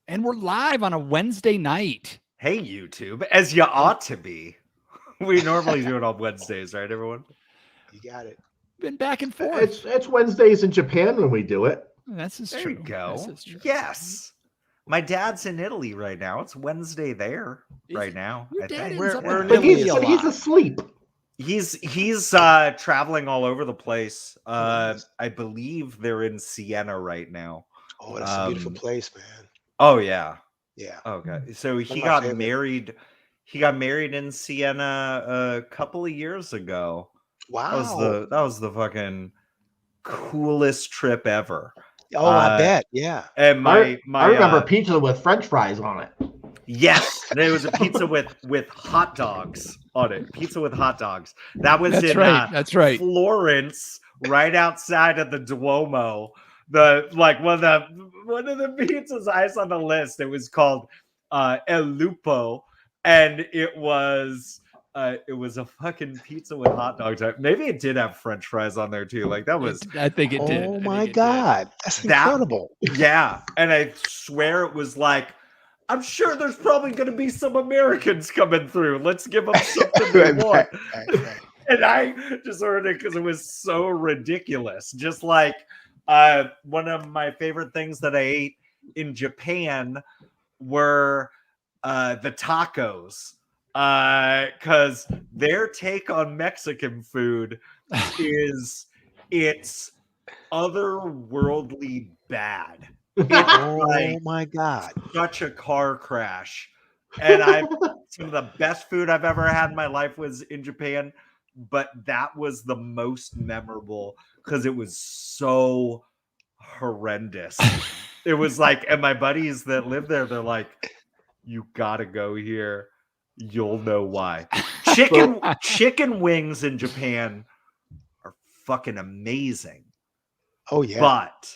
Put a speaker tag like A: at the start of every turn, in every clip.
A: And we're live on a Wednesday night.
B: Hey, YouTube, as you ought to be. We normally do it on Wednesdays, right, everyone?
C: You got it.
A: Been back and forth.
D: It's Wednesdays in Japan when we do it.
A: This is
B: There
A: true.
B: you go.
A: This is true.
B: Yes. My dad's in Italy right now. It's Wednesday there right now.
A: Your
B: I
A: dad
B: think.
A: ends up
C: We're
A: in
C: in
D: But
C: Italy
D: he's,
C: a
D: but he's
C: lot.
D: asleep.
B: He's traveling all over the place. I believe they're in Siena right now.
C: Oh, that's a beautiful place, man.
B: Oh yeah.
C: Yeah.
B: Okay. So he
C: of my
B: got
C: favorite.
B: married. He got married in Siena a couple of years ago.
C: Wow.
B: That was the fucking coolest trip ever.
C: Oh, I bet. Yeah.
B: And
D: I remember
B: my
D: pizza with French fries on it.
B: yes, and it was a pizza with hot dogs on it. Pizza with hot dogs. That was
A: That's
B: in
A: right. That's right.
B: Florence, right outside of the Duomo. One of the pizzas I saw on the list. It was called El Lupo, and it was a fucking pizza with hot dogs. Maybe it did have French fries on there too. Like that was
A: I think it did.
C: Oh my God. That's incredible.
B: yeah. And I swear it was like, I'm sure there's probably going to be some Americans coming through. Let's give them something they want.
C: Right.
B: And I just ordered it because it was so ridiculous. Just like one of my favorite things that I ate in Japan were the tacos. Because their take on Mexican food is it's otherworldly bad. It's
C: Oh my God.
B: such a car crash. And some of the best food I've ever had in my life was in Japan, but that was the most memorable because it was so horrendous. It was like, and my buddies that live there, they're like, you gotta go here. You'll know why. Chicken wings in Japan are fucking amazing.
C: Oh yeah.
B: But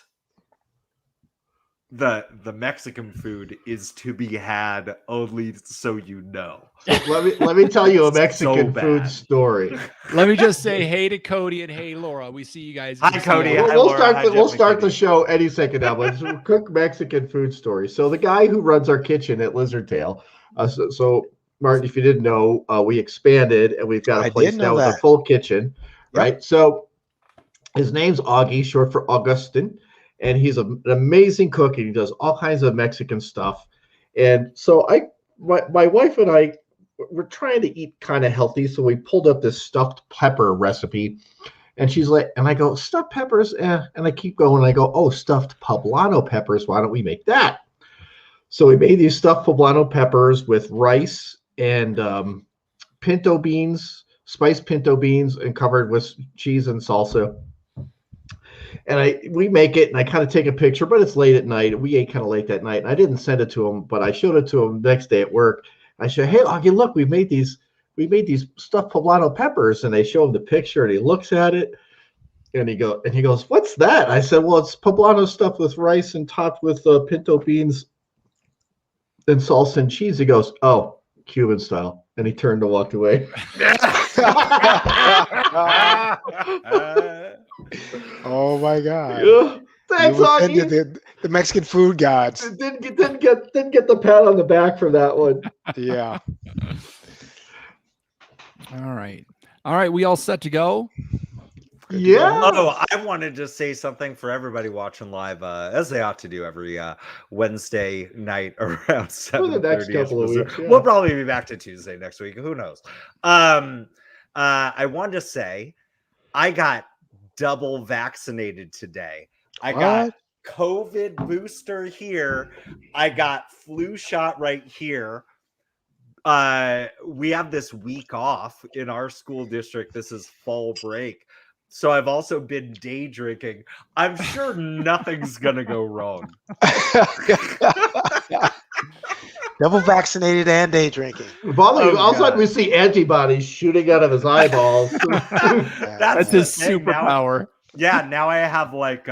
B: the Mexican food is to be had only so you know.
D: Let me tell you a Mexican
B: So
D: food
B: bad.
D: story.
A: Let me just say hey to Cody and hey Laura. We see you guys.
B: Hi, Cody.
D: We'll,
B: Hi,
D: we'll
B: Laura.
D: start
B: Hi,
D: the we'll
B: Jeff
D: start the
B: McKinney.
D: show any second now. Let's cook Mexican food story. So the guy who runs our kitchen at Lizard Tail. So Martin, if you didn't know, we expanded and we've got
C: I
D: a place
C: did know
D: now with a
C: that.
D: full kitchen,
C: Yep.
D: right? So his name's Augie, short for Augustin, and he's an amazing cook. And he does all kinds of Mexican stuff. And so my wife and I, we're trying to eat kind of healthy, so we pulled up this stuffed pepper recipe. And she's like, and I go, stuffed peppers, and I keep going. And I go, oh, stuffed poblano peppers. Why don't we make that? So we made these stuffed poblano peppers with rice and pinto beans, spiced pinto beans, and covered with cheese and salsa. And we make it, and I kind of take a picture, but it's late at night. We ate kind of late that night, and I didn't send it to him, but I showed it to him the next day at work. I said, "Hey, Augie, look, we made these stuffed poblano peppers." And they show him the picture, and he looks at it, and he goes, "What's that?" I said, "Well, it's poblano stuffed with rice and topped with pinto beans and salsa and cheese." He goes, "Oh, Cuban style," and he turned and walked away.
C: Oh my God.
D: Yeah. Thanks,
C: You offended
D: Augie.
C: the Mexican food gods.
D: Didn't get the pat on the back for that one.
C: Yeah.
A: All right. We all set to go.
D: Yeah.
B: Oh, I wanted to say something for everybody watching live, as they ought to do every Wednesday night around 7:30.
D: For the next couple of weeks, yeah.
B: We'll probably be back to Tuesday next week. Who knows? I wanted to say I got double vaccinated today. I got COVID booster here. I got flu shot right here. We have this week off in our school district. This is fall break. So I've also been day drinking. I'm sure nothing's going to go wrong.
C: Double vaccinated and day drinking.
D: All of a
B: God.
D: sudden, we see antibodies shooting out of his eyeballs.
A: That's
B: the
A: his
B: thing.
A: superpower.
B: Now I have like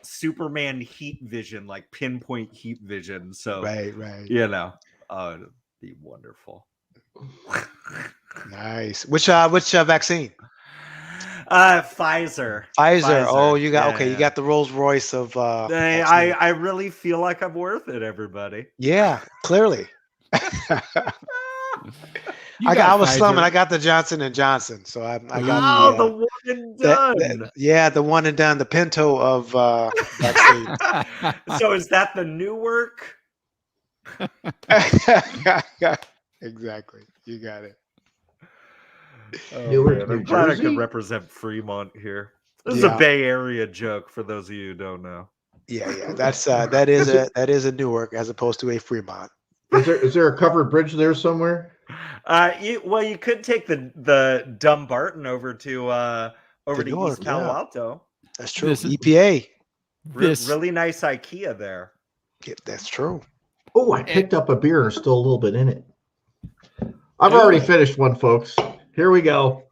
B: Superman heat vision, like pinpoint heat vision. So
C: Right.
B: it'd be wonderful.
C: Nice. Which vaccine?
B: Pfizer.
C: Pfizer. Oh, you got
B: Yeah,
C: You got the Rolls Royce of.
B: I really feel like I'm worth it, everybody.
C: Yeah, clearly. I was slumming. I got the Johnson and Johnson, so I got
B: the one and done.
C: the one and done, the Pinto of vaccine.
B: So is that the new work?
C: Exactly. You got it.
B: Man, I'm glad I could represent Fremont here. This is a Bay Area joke for those of you who don't know.
C: Yeah. That's that is a Newark as opposed to a Fremont.
D: Is there a covered bridge there somewhere?
B: You could take the Dumbarton over to
C: Newark,
B: East Palo Alto.
C: That's true. EPA.
B: Really nice IKEA there.
C: Yeah, that's true.
D: Oh, I picked up a beer and there's still a little bit in it. I've already finished one, folks. Here we go.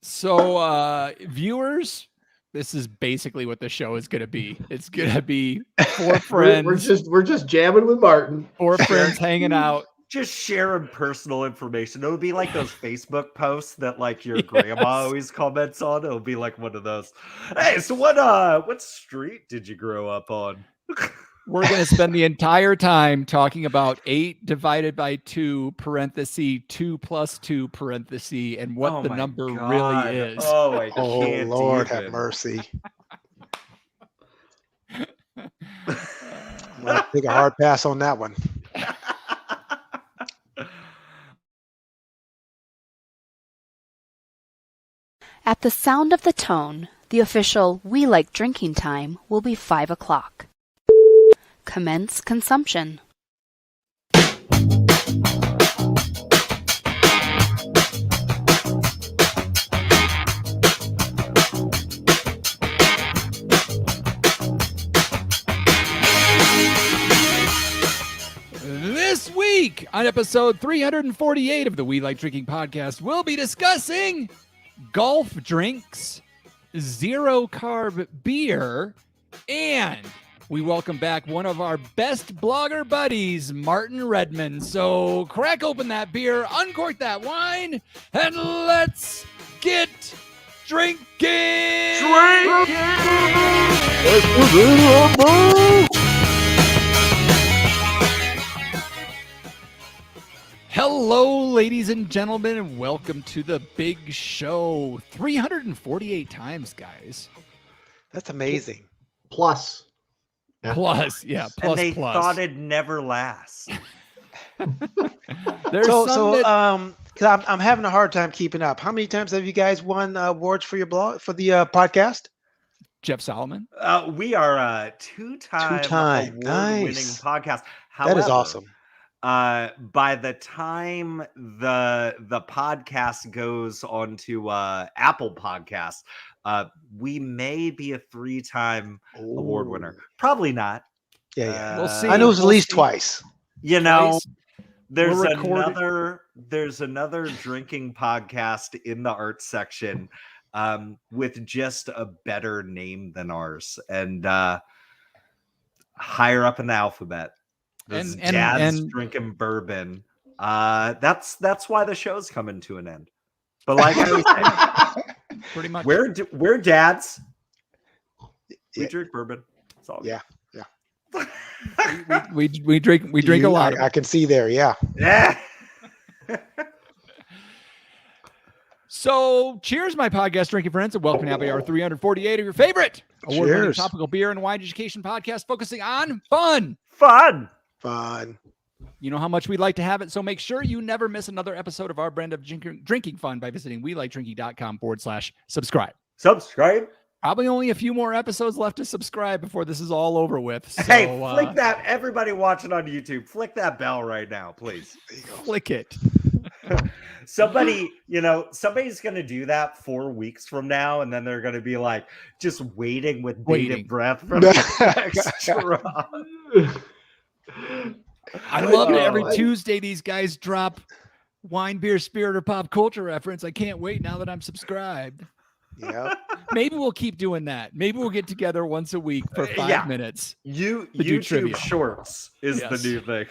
A: So, viewers, this is basically what the show is going to be. It's going to be four friends.
D: We're just jamming with Martin.
A: Four friends hanging out.
B: Just sharing personal information. It would be like those Facebook posts that like your grandma always comments on. It'll be like one of those. Hey, so what street did you grow up on?
A: We're going to spend the entire time talking about 8 divided by 2 parenthesis 2 plus 2 parenthesis and what the number really is.
B: Oh, I can't
C: Lord
B: even.
C: have mercy. I'm gonna take a hard pass on that one.
E: At the sound of the tone, the official "We Like Drinking" time will be 5 o'clock. Commence consumption.
A: This week on episode 348 of the We Like Drinking podcast, we'll be discussing golf drinks, zero carb beer, and we welcome back one of our best blogger buddies, Martin Redmond. So crack open that beer, uncork that wine, and let's get drinking! Hello, ladies and gentlemen, and welcome to the big show. 348 times, guys.
C: That's amazing.
D: Plus.
A: Plus.
B: And they thought it'd never last.
A: There's
C: because I'm having a hard time keeping up. How many times have you guys won awards for your blog for the podcast?
A: Jeff Solomon.
B: We are a two-time award-winning podcast. However,
C: that is awesome.
B: By the time the podcast goes onto Apple Podcasts, we may be a 3-time award winner. Probably not.
C: Yeah.
A: We'll see.
C: I know it was at least twice.
B: You know,
A: Twice.
B: there's another drinking podcast in the arts section with just a better name than ours and higher up in the alphabet. This dad's drinking bourbon. That's why the show's coming to an end. But like I was saying,
A: pretty much,
B: we're dads. We drink bourbon. It's all good.
C: Yeah.
A: we drink a lot.
C: I can see there. Yeah.
B: Yeah.
A: So, cheers, my podcast drinking friends, and welcome to Happy Hour 348 of your favorite award-winning topical beer and wine education podcast, focusing on fun. You know how much we'd like to have it, so make sure you never miss another episode of our brand of drinking fun by visiting welikedrinking.com/subscribe.
B: Subscribe.
A: Probably only a few more episodes left to subscribe before this is all over with. So,
B: hey, flick that. Everybody watching on YouTube, flick that bell right now, please.
A: Flick it.
B: Somebody's going to do that 4 weeks from now, and then they're going to be like just waiting with bated breath for the next drop.
A: I love it. Every Tuesday, these guys drop wine, beer, spirit, or pop culture reference. I can't wait now that I'm subscribed.
C: Yeah.
A: Maybe we'll keep doing that. Maybe we'll get together once a week for 5 minutes.
B: YouTube Shorts is the new thing.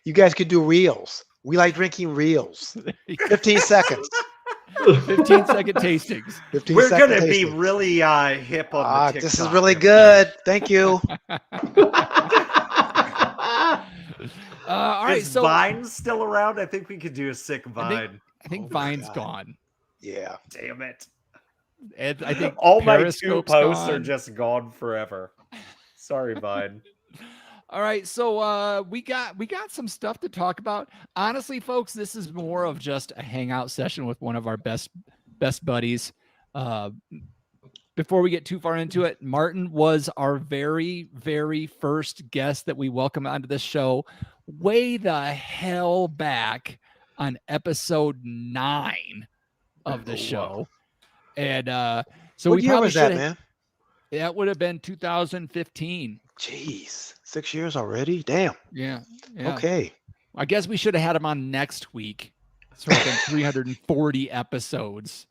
C: You guys could do reels. We like drinking reels. 15 seconds.
A: 15-second tastings.
C: 15
B: We're
C: second
B: gonna be
C: tastings.
B: really hip on the TikTok.
C: This is really good. Thank you.
A: All right,
B: Is
A: so
B: Vine still around? I think we could do a sick Vine.
A: I think
C: Oh my
A: Vine's
C: God.
A: gone.
C: Yeah.
B: Damn it.
A: And I think
B: All my 2
A: Periscope's
B: posts are
A: gone.
B: just gone forever. Sorry, Vine.
A: All right, so we got some stuff to talk about. Honestly, folks, this is more of just a hangout session with one of our best buddies. Before we get too far into it, Martin was our very, very first guest that we welcome onto this show way the hell back on episode 9 of the show. And so
C: What
A: we
C: year
A: probably
C: was that,
A: should
C: man?
A: that would have been 2015.
C: Jeez, 6 years already? Damn.
A: Yeah.
C: Okay.
A: I guess we should have had him on next week. So it's been 340 episodes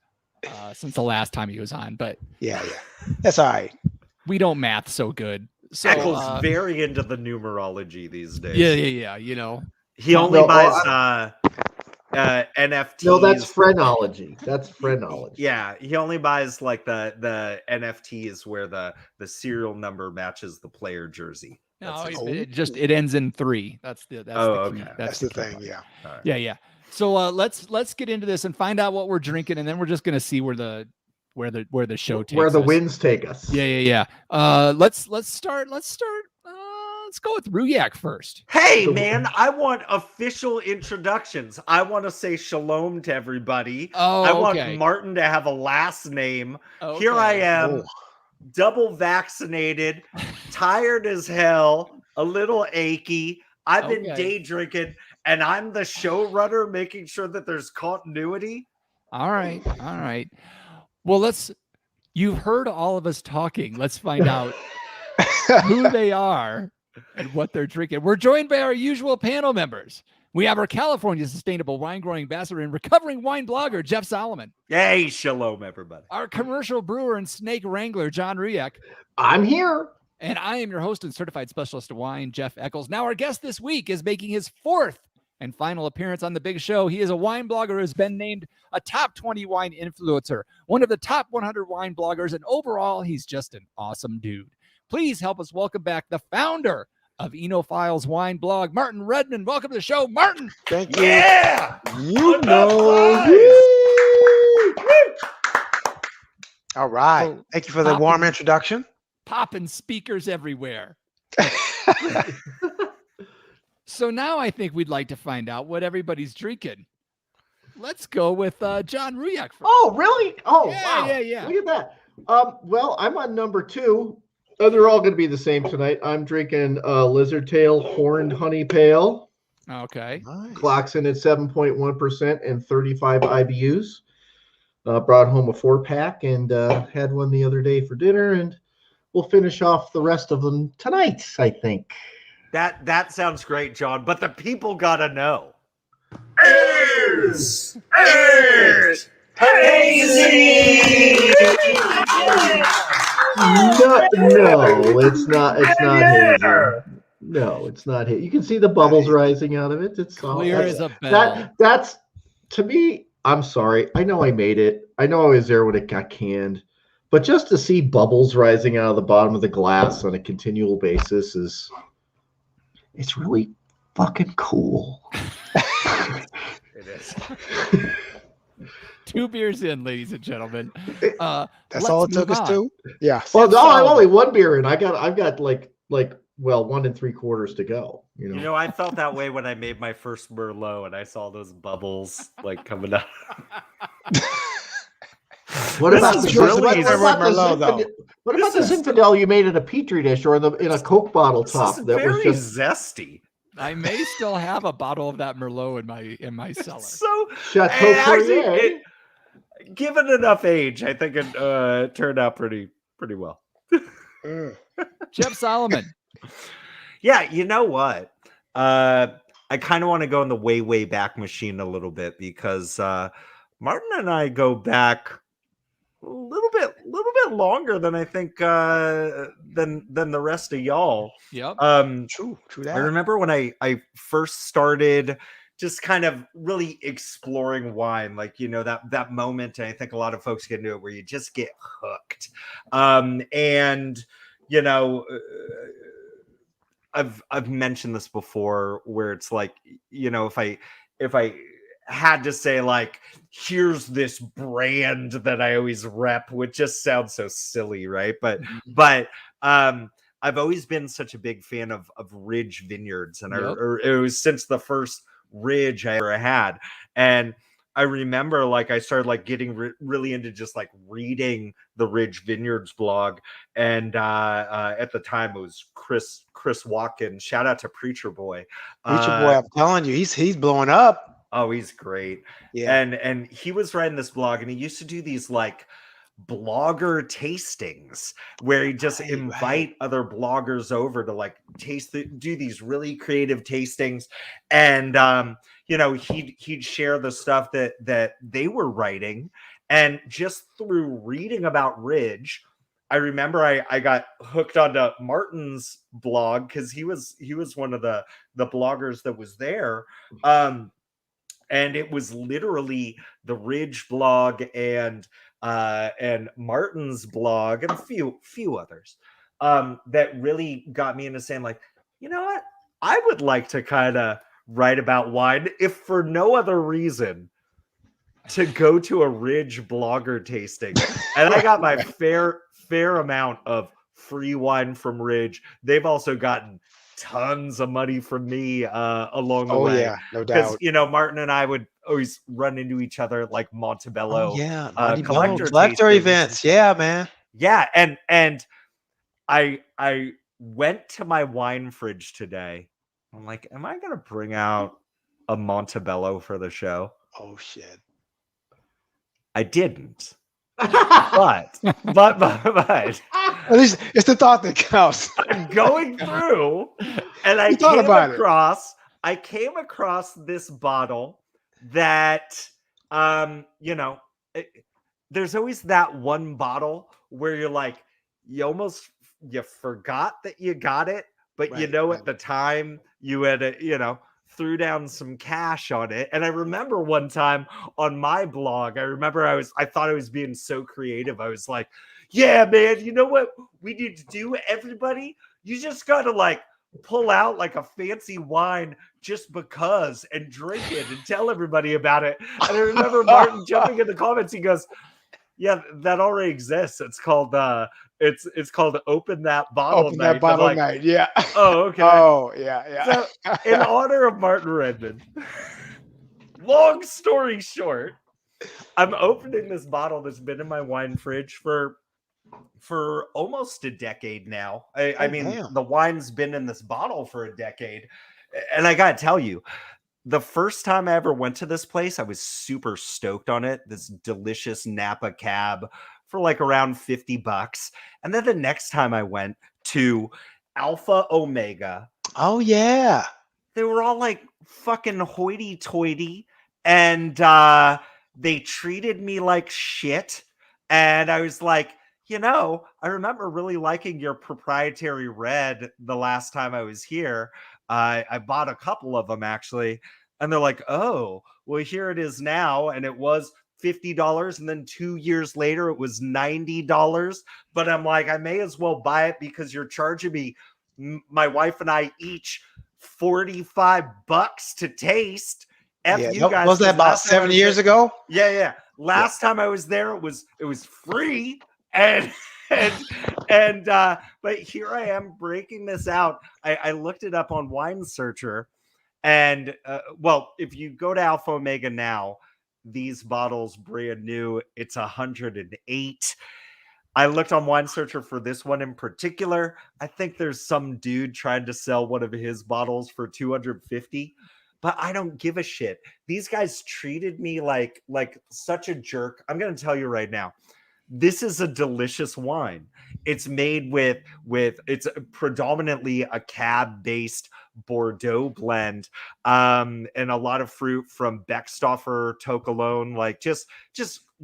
A: since the last time he was on, but
C: Yeah. That's all right.
A: we don't math so good. So
B: Eccles very into the numerology these days.
A: yeah. You know,
B: He only
D: No,
B: buys NFTs.
D: No, that's phrenology. That's phrenology.
B: Yeah, he only buys like the NFTs where the serial number matches the player jersey.
A: no,
B: That's
A: it ends in 3. That's the key.
B: okay.
C: That's the
A: key
C: thing.
A: part.
C: Yeah.
B: All right.
A: Yeah. So let's get into this and find out what we're drinking, and then we're just gonna see where the show takes
D: Where the
A: us.
D: winds take us.
A: Yeah. Let's start. Let's go with Ruyak first.
B: Hey, man, I want official introductions. I want to say shalom to everybody.
A: Oh,
B: I want
A: okay.
B: Martin to have a last name.
A: Okay.
B: Here I am,
C: Oh.
B: double vaccinated, tired as hell, a little achy. I've been
A: Okay.
B: day drinking, and I'm the showrunner making sure that there's continuity.
A: All right. Well, you've heard all of us talking. Let's find out who they are and what they're drinking. We're joined by our usual panel members. We have our California Sustainable Wine Growing Ambassador and recovering wine blogger, Jeff Solomon.
B: Hey, shalom, everybody.
A: Our commercial brewer and snake wrangler, John Ruyak.
D: I'm here.
A: And I am your host and certified specialist of wine, Jeff Eccles. Now, our guest this week is making his 4th and final appearance on the big show. He is a wine blogger who has been named a top 20 wine influencer, one of the top 100 wine bloggers, and overall, he's just an awesome dude. Please help us welcome back the founder of Enophile's wine blog, Martin Redmond. Welcome to the show, Martin.
C: Thank you.
B: Yeah.
C: You All right.
A: So,
C: Thank you for the
A: Pop-
C: warm introduction.
A: Popping speakers everywhere. So now I think we'd like to find out what everybody's drinking. Let's go with John Ruyak first.
D: Oh, really? Oh,
A: Yeah,
D: wow.
A: yeah.
D: Look at that. Well, I'm on number 2. They're all going to be the same tonight. I'm drinking Lizard Tail Horned Honey Pale.
A: Okay.
C: Nice.
D: Clocks in at 7.1% and 35 IBUs. Brought home a 4-pack and had one the other day for dinner, and we'll finish off the rest of them tonight, I think.
B: That sounds great, John, but the people gotta know. Hazy!
D: No, it's not. It's not hazy. No, it's not hazy. You can see the bubbles rising out of it. It's all
A: Clear as a bell.
D: That's to me. I'm sorry. I know I made it. I know I was there when it got canned, but just to see bubbles rising out of the bottom of the glass on a continual basis it's really fucking cool.
B: It is.
A: 2 beers in, ladies and gentlemen.
C: That's all it took us to? Yeah.
D: Well, no, I'm only 1 beer in. I've got like 1 3/4 to go. You know.
B: I felt that way when I made my first Merlot and I saw those bubbles like coming up.
D: What
B: This
D: about
B: is
D: the
B: really
C: easy. Merlot, though.
D: What about the
B: This is-
D: Zinfandel you made in a petri dish or in a Coke bottle
B: This
D: top
B: is
D: that was
B: very
D: just
B: zesty.
A: I may still have a bottle of that Merlot in my cellar.
B: So
D: Chateau
B: and actually,
D: Perrier?
B: given enough age, I think it turned out pretty well.
A: Jeff Solomon.
B: Yeah, you know what? I kind of want to go in the way back machine a little bit because Martin and I go back a little bit longer than I think than the rest of y'all.
A: Yep.
C: True
B: I
C: that.
B: remember when I first started just kind of really exploring wine, like, you know, that moment. And I think a lot of folks get into it where you just get hooked. And you know, I've mentioned this before, where it's like, you know, if I had to say, like, here's this brand that I always rep, which just sounds so silly, right? But I've always been such a big fan of Ridge Vineyards, and it was since the first Ridge I ever had. And I remember, like, I started like getting really into just like reading the Ridge Vineyards blog, and at the time it was Chris Watkins. Shout out to Preacher Boy.
C: I'm telling you, he's blowing up.
B: Oh, he's great.
C: Yeah.
B: And he was writing this blog, and he used to do these like blogger tastings where he just invite other bloggers over to like do these really creative tastings. And you know, he'd share the stuff that they were writing. And just through reading about Ridge, I remember I got hooked onto Martin's blog, because he was one of the bloggers that was there. And it was literally the Ridge blog and Martin's blog and a few others that really got me into saying, like, you know what, I would like to kind of write about wine, if for no other reason to go to a Ridge blogger tasting. And I got my fair amount of free wine from Ridge. They've also gotten tons of money from me along the way.
C: Yeah, no doubt.
B: Because, you know, Martin and I would always run into each other like Montebello.
C: Collector events. Yeah, man.
B: Yeah, and I went to my wine fridge today. I'm like, am I gonna bring out a Montebello for the show?
C: Oh shit.
B: I didn't. but
C: at least it's the thought that counts.
B: I'm going through, and I came across this bottle that you know, there's always that one bottle where you're like, you forgot that you got it, but you know, at the time you had you know, threw down some cash on it. And I remember one time on my blog, I thought I was being so creative. I was like, yeah, man, you know what we need to do, everybody? You just gotta like pull out like a fancy wine just because and drink it and tell everybody about it. And I remember Martin jumping in the comments. He goes, yeah, that already exists. It's called it's called Open That Bottle
C: Open
B: Night.
C: That Bottle Night. Yeah.
B: Oh, okay.
C: Oh, yeah.
B: So, in honor of Martin Redmond, long story short, I'm opening this bottle that's been in my wine fridge for almost a decade now. I mean,
C: damn.
B: The wine's been in this bottle for a decade. And I gotta tell you, the first time I ever went to this place, I was super stoked on it. This delicious Napa cab for like around $50. And then the next time I went to Alpha Omega.
C: Oh yeah.
B: They were all like fucking hoity-toity, and they treated me like shit. And I was like, you know, I remember really liking your proprietary red the last time I was here. I bought a couple of them actually. And they're like, oh, well, here it is now. And it was $50. And then 2 years later, it was $90. But I'm like, I may as well buy it because you're charging me, my wife and I, each $45 to taste. You guys.
C: Was that about 7 years ago?
B: Yeah. Last time I was there, it was free. And but here I am breaking this out. I looked it up on Wine Searcher. And well, if you go to Alpha Omega now, these bottles brand new, it's 108. I looked on Wine Searcher for this one in particular. I think there's some dude trying to sell one of his bottles for 250, but I don't give a shit. These guys treated me like such a jerk. I'm going to tell you right now. This is a delicious wine. It's made with it's predominantly a cab-based Bordeaux blend, and a lot of fruit from Beckstoffer, Tocalone, like just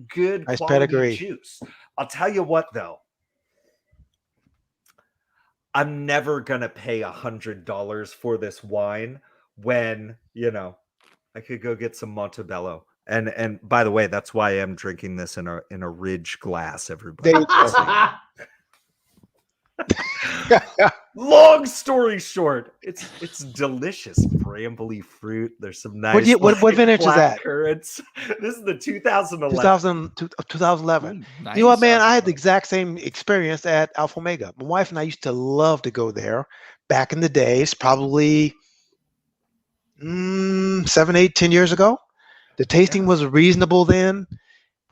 B: good
C: nice
B: quality
C: pedigree
B: juice. I'll tell you what, though, I'm never gonna pay $100 for this wine when, you know, I could go get some Montebello. And by the way, that's why I am drinking this in a Ridge glass, everybody.
C: There you go.
B: Long story short, it's delicious. Brambly fruit. There's some nice
C: what vintage is that?
B: currants. This is the 2011.
C: 2011.
A: Ooh,
C: You know what,
A: nice.
C: man? I had the exact same experience at Alpha Omega. My wife and I used to love to go there back in the days, probably 7, 8, 10 years ago. The tasting was reasonable then.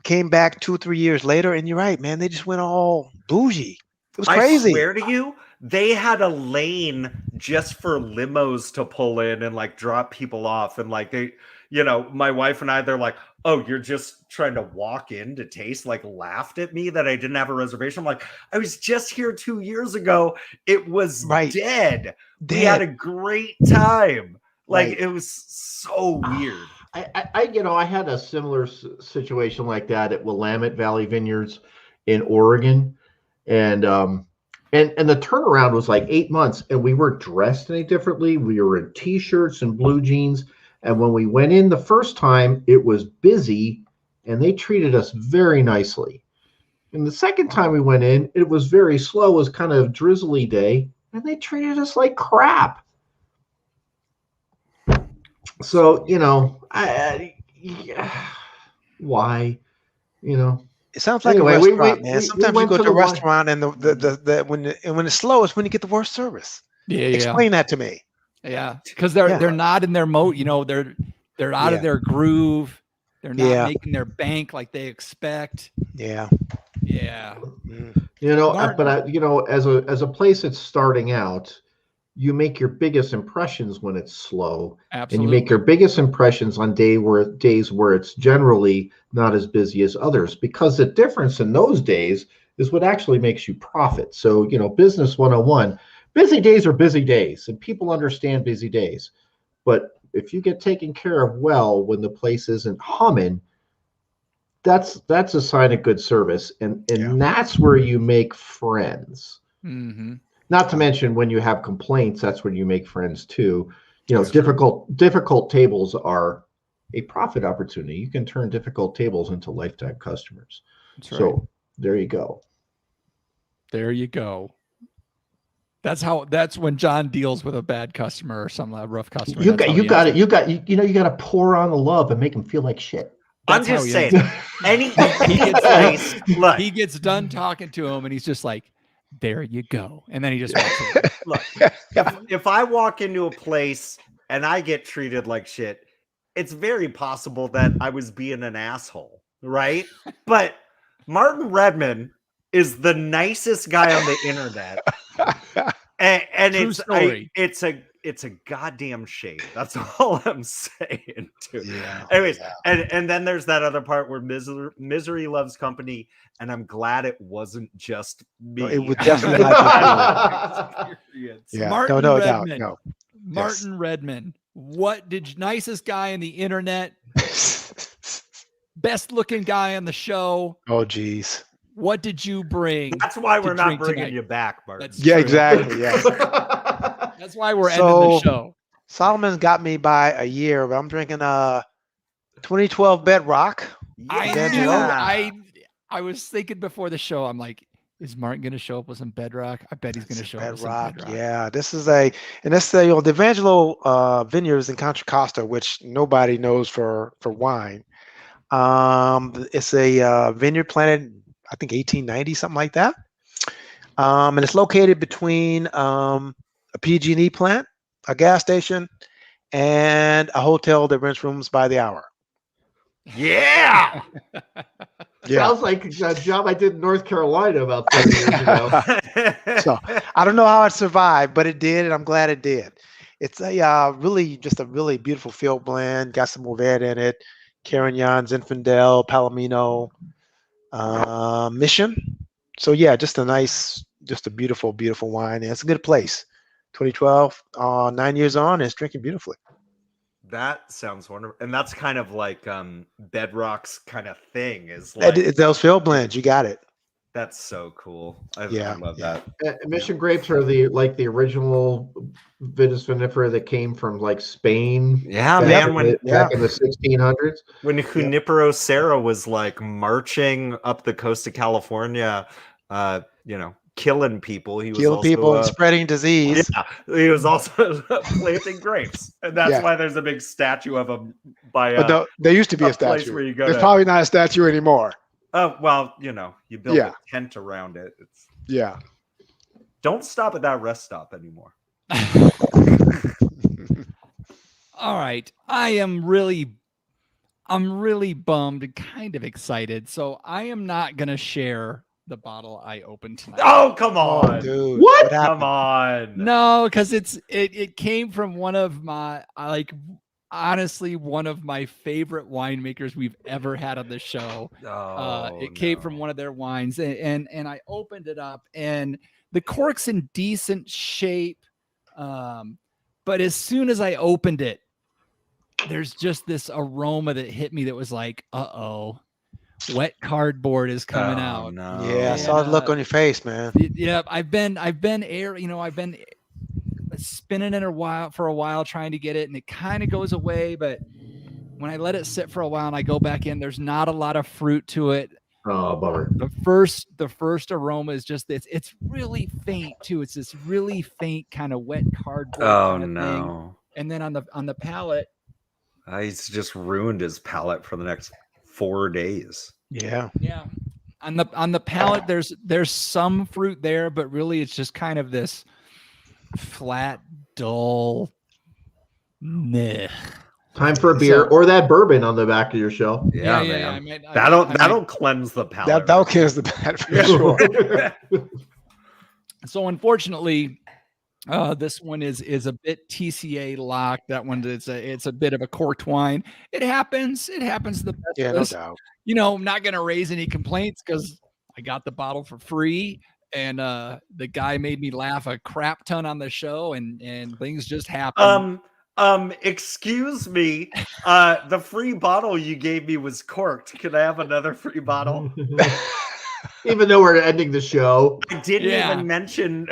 C: Came back 2 or 3 years later, and you're right, man. They just went all bougie. It was crazy.
B: I swear to you, they had a lane just for limos to pull in and like drop people off. And like they, my wife and I, they're like, oh, you're just trying to walk in to taste, like laughed at me that I didn't have a reservation. I'm like, I was just here 2 years ago. It was dead. We had a great time. Like it was so weird.
D: I had a similar situation like that at Willamette Valley Vineyards in Oregon. And the turnaround was like 8 months, and we weren't dressed any differently. We were in t-shirts and blue jeans. And when we went in the first time, it was busy, and they treated us very nicely. And the second time we went in, it was very slow. It was kind of drizzly day, and they treated us like crap. So, why,
C: It sounds like
D: Anyway,
C: a
D: we-
C: restaurant,
D: we-
C: man.
D: we
C: Sometimes you
D: went
C: go
D: to
C: to a
D: the one-
C: restaurant and when it's slow is when you get the worst service.
A: Yeah,
C: Explain that to me.
A: yeah. Because they're not in their mode. They're out of their groove. They're not making their bank like they expect.
C: Yeah.
A: Yeah.
C: Mm.
D: But as a place that's starting out, you make your biggest impressions when it's slow,
A: Absolutely.
D: and you make your biggest impressions on days where it's generally not as busy as others, because the difference in those days is what actually makes you profit. So, business 101, busy days are busy days, and people understand busy days. But if you get taken care of well when the place isn't humming, that's a sign of good service, and that's where you make friends.
A: Mm-hmm.
D: Not to mention when you have complaints, that's when you make friends too. Difficult tables are a profit opportunity. You can turn difficult tables into lifetime customers.
A: That's right.
D: So there you go.
A: There you go. That's when John deals with a bad customer or some rough customer.
D: You got to pour on the love and make them feel like shit.
B: I'm just saying,
A: he gets done talking to him and he's just like, there you go. And then he just walks away.
B: Look, if I walk into a place and I get treated like shit, it's very possible that I was being an asshole, right? But Martin Redmond is the nicest guy on the internet. And it's a goddamn shame. That's all I'm saying. Too.
C: Yeah.
B: Anyways, and then there's that other part where misery loves company, and I'm glad it wasn't just me.
C: It would definitely not
B: Yeah.
A: Martin
C: no
A: Redmond.
C: doubt. No.
A: Martin Redmond. Nicest guy on the internet, best looking guy on the show.
C: Oh, geez.
A: What did you bring?
B: That's why we're not bringing
A: tonight?
B: You back, Martin.
A: That's
C: Yeah,
A: true.
C: exactly. Yeah.
A: That's why we're ending the show.
C: Solomon's got me by a year, but I'm drinking 2012 Bedrock.
A: I was thinking before the show, I'm like, is Martin going to show up with some Bedrock? I bet he's going to show up with some Bedrock.
C: Yeah, this is the Evangelo Vineyards in Contra Costa, which nobody knows for wine. It's a vineyard planted, I think 1890, something like that. And it's located between a PG&E plant, a gas station, and a hotel that rents rooms by the hour.
B: Yeah.
D: Sounds like a job I did in North Carolina about 30 years ago.
C: So I don't know how it survived, but it did, and I'm glad it did. It's a really beautiful field blend. Got some Mourvèdre in it, Carignan, Zinfandel, Palomino, Mission. So yeah, just a beautiful, beautiful wine. And it's a good place. 2012, 9 years on, and it's drinking beautifully.
B: That sounds wonderful. And that's kind of like Bedrock's kind of thing is like
C: those field blends. You got it.
B: That's so cool. I love that.
D: Mission grapes are the original Vitis vinifera that came from like Spain.
B: Yeah,
D: back
B: man.
D: in back in the 1600s.
B: When Junipero Serra was like marching up the coast of California, killing people, he was
C: Killing
B: also
C: people and spreading disease.
B: Yeah, he was also planting grapes, and that's
C: Yeah.
B: why there's a big statue of him by.
C: But there used to be a
B: place
C: statue.
B: where you go
C: There's
B: to-
C: probably not a statue anymore.
B: Oh well, you build
C: Yeah.
B: a tent around it.
C: Yeah.
B: Don't stop at that rest stop anymore.
A: All right. I'm really bummed and kind of excited. So I am not going to share the bottle I opened tonight.
B: Oh, come on.
C: Dude.
D: What?
C: happened?
B: Come on.
A: No, because it came from one of my honestly one of my favorite winemakers we've ever had on the show. It came from one of their wines, and I opened it up, and the cork's in decent shape. But as soon as I opened it, there's just this aroma that hit me that was like, uh-oh, wet cardboard is coming out.
B: No.
C: Yeah, I saw the look on your face, man.
A: Yeah, I've been spinning it for a while trying to get it, and it kind of goes away, but when I let it sit for a while and I go back in, there's not a lot of fruit to it.
D: Oh, bummer.
A: The first aroma is just this. It's really faint too. It's this really faint kind of wet cardboard.
B: Oh
A: kind of thing.
B: no.
A: And then on the palate,
B: He's just ruined his palate for the next 4 days.
C: Yeah.
A: yeah. On the palate, there's some fruit there, but really it's just kind of this flat, dull meh.
D: Time for a beer or that bourbon on the back of your shelf.
B: Yeah, man. That'll cleanse the palate.
C: That'll kills the bad for sure.
A: So unfortunately, this one is a bit TCA locked. That one it's a bit of a corked wine. It happens. It happens to the best
C: Yeah,
A: of
C: no
A: us.
C: doubt.
A: I'm not gonna raise any complaints because I got the bottle for free, and the guy made me laugh a crap ton on the show, and things just happen.
B: Excuse me. The free bottle you gave me was corked. Can I have another free bottle?
D: Even though we're ending the show.
B: I didn't even mention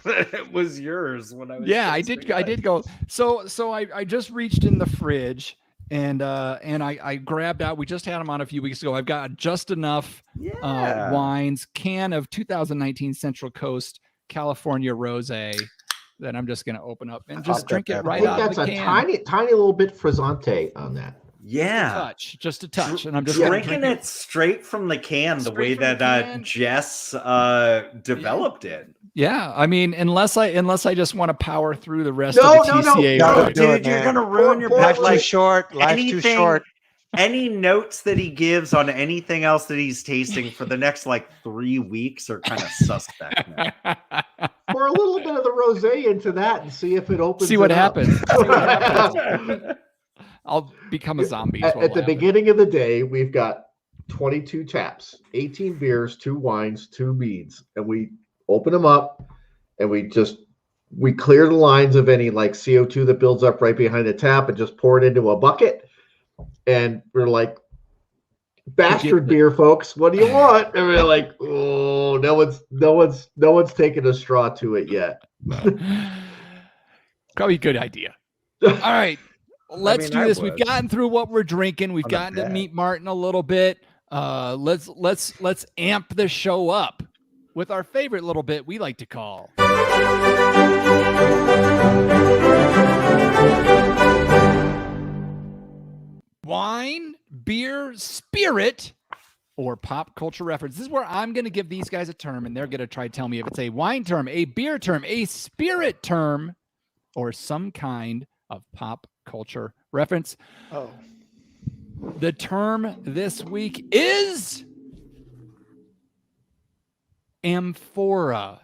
B: that it was yours when I was.
A: Yeah, I did go. So I just reached in the fridge and I grabbed out. We just had them on a few weeks ago. I've got just enough wines. Can of 2019 Central Coast California Rosé that I'm just gonna open up and just drink it right out of the can.
D: I think that's a tiny little bit frizzante on that.
B: Yeah,
A: just a touch, and I'm just
B: drinking it straight from the can, the way that Jess developed it.
A: Yeah, I mean, unless I just want to power through the rest of the TCA.
C: No,
B: dude, you're gonna ruin your
C: life's
B: like,
C: too short. Life's too short.
B: Any notes that he gives on anything else that he's tasting for the next 3 weeks are kind of suspect.
D: Pour a little bit of the rosé into that and see if it opens.
A: See what happens. I'll become a zombie.
D: At the beginning of the day, we've got 22 taps, 18 beers, 2 wines, 2 meads, and we open them up and we clear the lines of any CO2 that builds up right behind the tap and just pour it into a bucket. And we're like, bastard beer, folks. What do you want? And we're like, oh, no one's taken a straw to it yet.
A: Probably a good idea. All right. Let's do this. We've gotten through what we're drinking. We've gotten to meet Martin a little bit. Let's amp the show up with our favorite little bit we like to call wine, beer, spirit, or pop culture reference. This is where I'm going to give these guys a term, and they're going to try to tell me if it's a wine term, a beer term, a spirit term, or some kind of pop culture reference.
C: Oh.
A: The term this week is Amphora.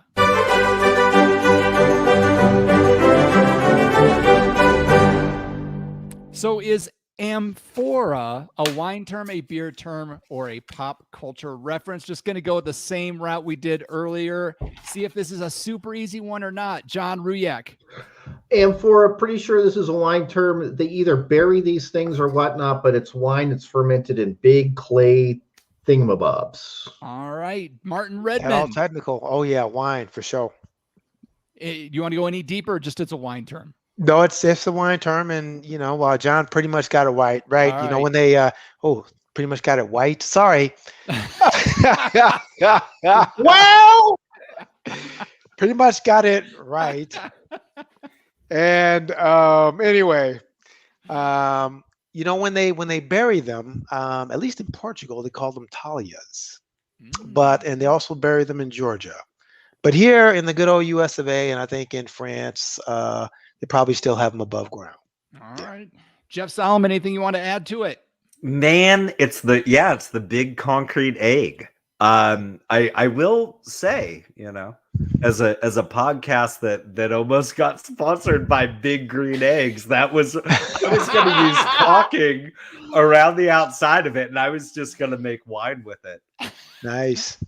A: So is Amphora a wine term, a beer term, or a pop culture reference? Just going to go the same route we did earlier. See if this is a super easy one or not. John Ruyak.
D: Amphora, pretty sure this is a wine term. They either bury these things or whatnot, but it's wine that's fermented in big clay thingamabobs.
A: All right. Martin
C: All
A: Redmond.
C: technical. Oh, yeah. Wine for sure.
A: You want to go any deeper? Just it's a wine term.
C: No, it's a wine term, and John pretty much got it right.
A: All
C: You know
A: right.
C: when they pretty much got it white. Sorry.
D: Well,
C: Pretty much got it right. And anyway, when they bury them, at least in Portugal, they call them talias, and they also bury them in Georgia. But here in the good old US of A, and I think in France, they probably still have them above ground.
A: All right. Jeff Solomon, anything you want to add to it?
B: Man, it's the big concrete egg. I will say, as a podcast that almost got sponsored by Big Green Eggs, I was going to use caulking around the outside of it, and I was just going to make wine with it.
C: Nice.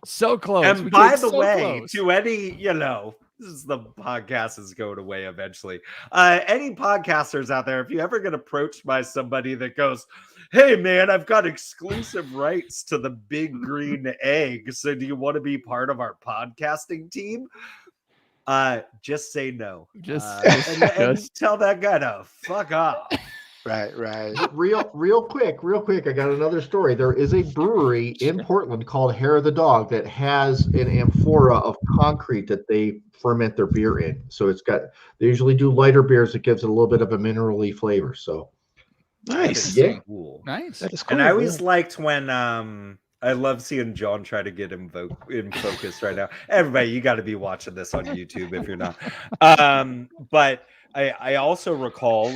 A: So close.
B: And by the way, to any, the podcast is going away eventually. Any podcasters out there, if you ever get approached by somebody that goes, "Hey man, I've got exclusive rights to the Big Green Egg, so do you want to be part of our podcasting team?" Just say no. And tell that guy to fuck off.
C: Right.
D: real quick. I got another story. There is a brewery in Portland called Hair of the Dog that has an amphora of concrete that they ferment their beer in. So they usually do lighter beers. It gives it a little bit of a minerally flavor. So
C: nice.
B: Yeah. Cool.
A: Nice.
C: That is cool.
B: And I always liked when I love seeing John try to get in focus right now. Everybody, you got to be watching this on YouTube if you're not. But I also recall,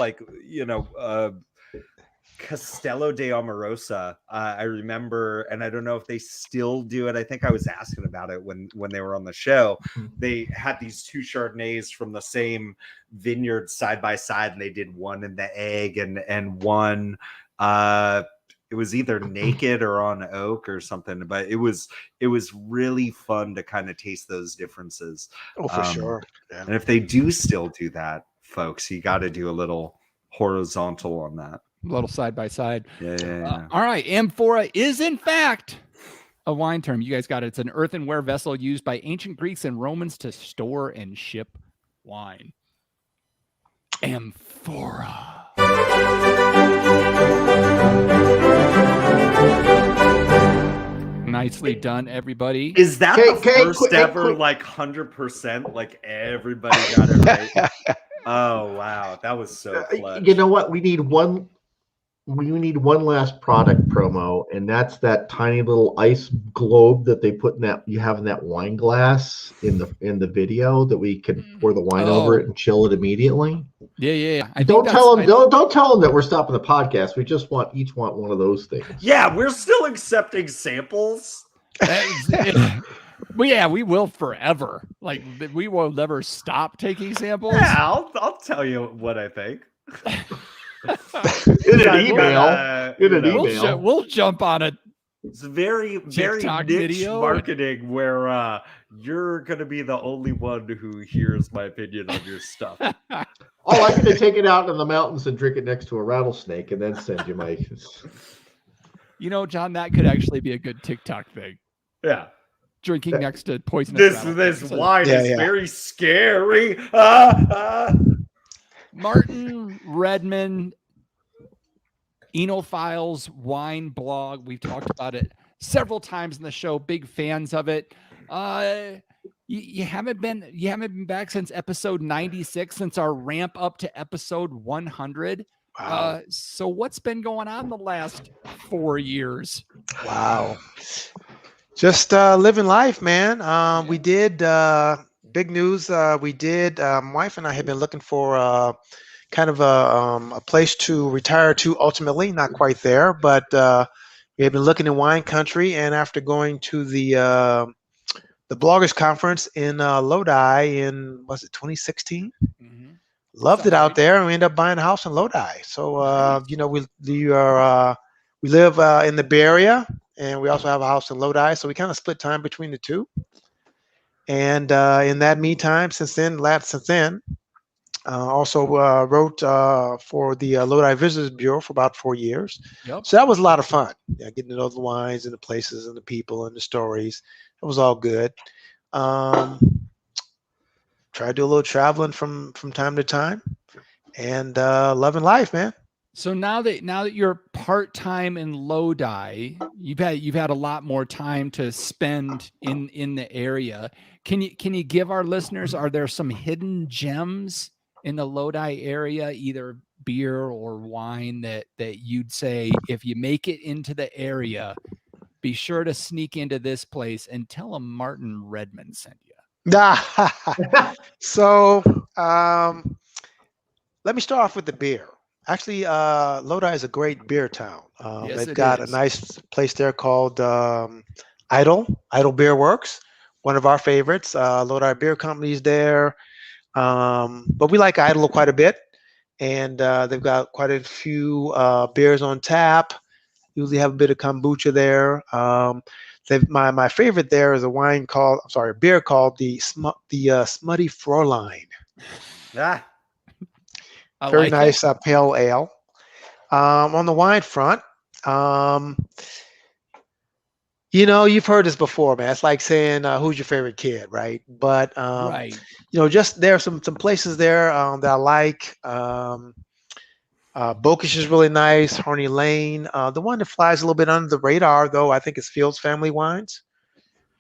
B: Castello de Amorosa. I remember, and I don't know if they still do it. I think I was asking about it when they were on the show. They had these two Chardonnays from the same vineyard side by side, and they did one in the egg and one. It was either naked or on oak or something, but it was really fun to kind of taste those differences.
C: Oh, for sure. Yeah.
B: And if they do still do that, folks, you got to do a little horizontal on that.
A: A little side by side.
B: Yeah.
A: All right. Amphora is in fact a wine term. You guys got it. It's an earthenware vessel used by ancient Greeks and Romans to store and ship wine. Amphora. Nicely done, everybody.
B: Is that the first ever 100%? Like everybody got it right. Oh wow, that was so clutch.
D: You know what? We need one last product promo, and that's that tiny little ice globe that they put in that you have in that wine glass in the video that we can pour the wine over it and chill it immediately.
A: Yeah.
D: Don't tell them that we're stopping the podcast. We just each want one of those things.
B: Yeah, we're still accepting samples.
A: Well, yeah, we will forever. We will never stop taking samples.
B: Yeah, I'll tell you what I think.
D: In an email.
A: We'll jump on it.
B: It's very
A: TikTok
B: niche
A: video
B: marketing where you're going to be the only one who hears my opinion on your stuff.
D: Oh, I'm going to take it out in the mountains and drink it next to a rattlesnake and then send you my...
A: John, that could actually be a good TikTok thing.
B: Yeah.
A: Drinking next to poisonous
B: This wine is very scary.
A: Martin Redmond, Enophiles Wine Blog. We've talked about it several times in the show. Big fans of it. You haven't been back since episode 96, since our ramp up to episode 100.
C: Wow.
A: So what's been going on the last 4 years?
C: Wow. Just living life, man. We did big news. My wife and I have been looking for kind of a place to retire to. Ultimately, not quite there, but we have been looking in wine country. And after going to the bloggers conference in Lodi in 2016, loved it out there, and we ended up buying a house in Lodi. So we live in the Bay Area. And we also have a house in Lodi, so we kind of split time between the two. And in that meantime, since then, also wrote for the Lodi Visitors Bureau for about 4 years.
A: Yep.
C: So that was a lot of fun. Yeah, getting to know the wines and the places and the people and the stories. It was all good. try to do a little traveling from time to time, and loving life, man.
A: So now that you're part-time in Lodi, you've had a lot more time to spend in the area. Can you give our listeners, are there some hidden gems in the Lodi area, either beer or wine that you'd say if you make it into the area, be sure to sneak into this place and tell them Martin Redmond sent you?
C: So let me start off with the beer. Actually, Lodi is a great beer town.
A: Yes,
C: They've
A: it
C: got
A: is.
C: a nice place there called Idle Beer Works, one of our favorites. Lodi Beer Company's there. But we like Idle quite a bit. And they've got quite a few beers on tap. Usually have a bit of kombucha there. My favorite there is a beer called the Smutty Fräulein.
B: Ah,
A: I
C: Very
A: like
C: nice pale ale. On the wine front, you've heard this before, man. It's like saying who's your favorite kid, right? But
A: Right.
C: just there are some places there that I like. Bokish is really nice. Horny Lane. The one that flies a little bit under the radar, though, I think is Fields Family Wines.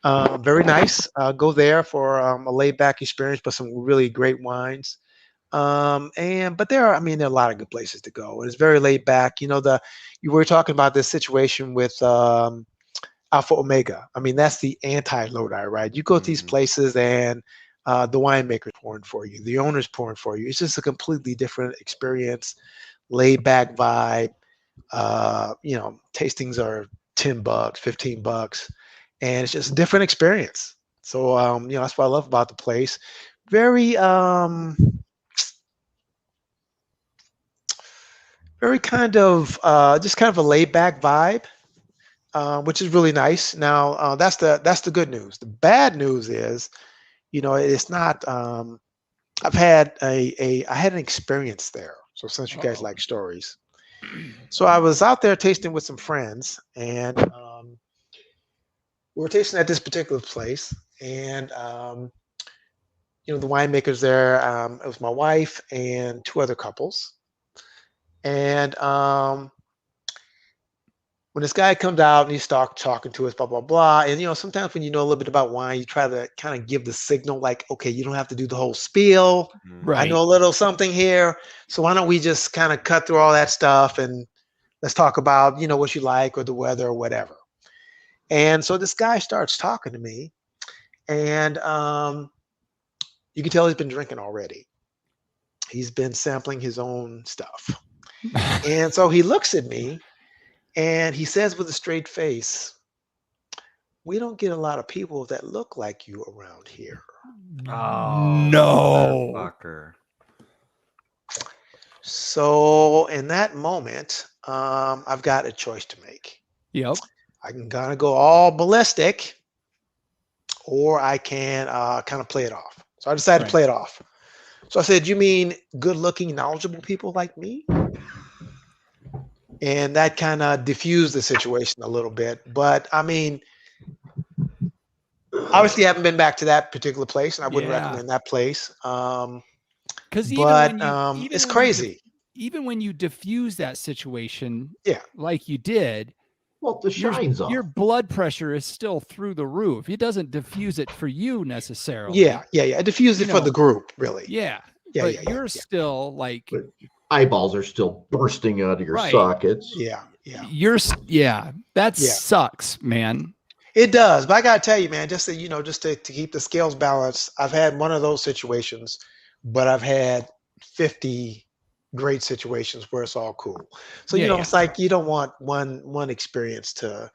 C: Very nice. Go there for a laid back experience, but some really great wines. But there are a lot of good places to go. It's very laid back. You were talking about this situation with Alpha Omega. That's the anti-Lodi, right? You go to these places and the winemaker's pouring for you, the owner's pouring for you. It's just a completely different experience, laid back vibe. Tastings are $10, $15, and it's just a different experience. So that's what I love about the place. Very very kind of just kind of a laid back vibe, which is really nice. Now that's the good news. The bad news is, it's not. I had an experience there. So since you guys like stories, so I was out there tasting with some friends, and we were tasting at this particular place, and the winemakers there. It was my wife and two other couples, and when this guy comes out and he starts talking to us, blah blah blah, and sometimes when you know a little bit about wine, you try to kind of give the signal, like, okay, you don't have to do the whole spiel.
A: Right.
C: I know a little something here, so why don't we just kind of cut through all that stuff and let's talk about what you like or the weather or whatever. And so this guy starts talking to me, and you can tell he's been drinking already. He's been sampling his own stuff, and so he looks at me. And he says with a straight face, "We don't get a lot of people that look like you around here."
B: oh
A: No.
B: motherfucker.
C: So in that moment, I've got a choice to make.
A: Yep.
C: I can kind of go all ballistic, or I can kind of play it off. So I decided to play it off. So I said, "You mean good-looking, knowledgeable people like me?" And that kind of diffused the situation a little bit. But obviously, I haven't been back to that particular place, and I wouldn't recommend that place.
A: Because
C: it's crazy.
A: Even when you diffuse that situation,
C: Yeah,
A: like you did,
D: Well, the shine's off.
A: your blood pressure is still through the roof. It doesn't diffuse it for you necessarily.
C: yeah. I diffused it for the group, really.
A: Yeah.
C: Yeah,
A: But
C: yeah,
A: you're still like,
D: But eyeballs are still bursting out of your
A: Right.
D: sockets.
C: Yeah.
A: that sucks, man.
C: It does, but I gotta tell you, man, just to keep the scales balanced, I've had one of those situations, but I've had 50 great situations where it's all cool. So it's like you don't want one experience to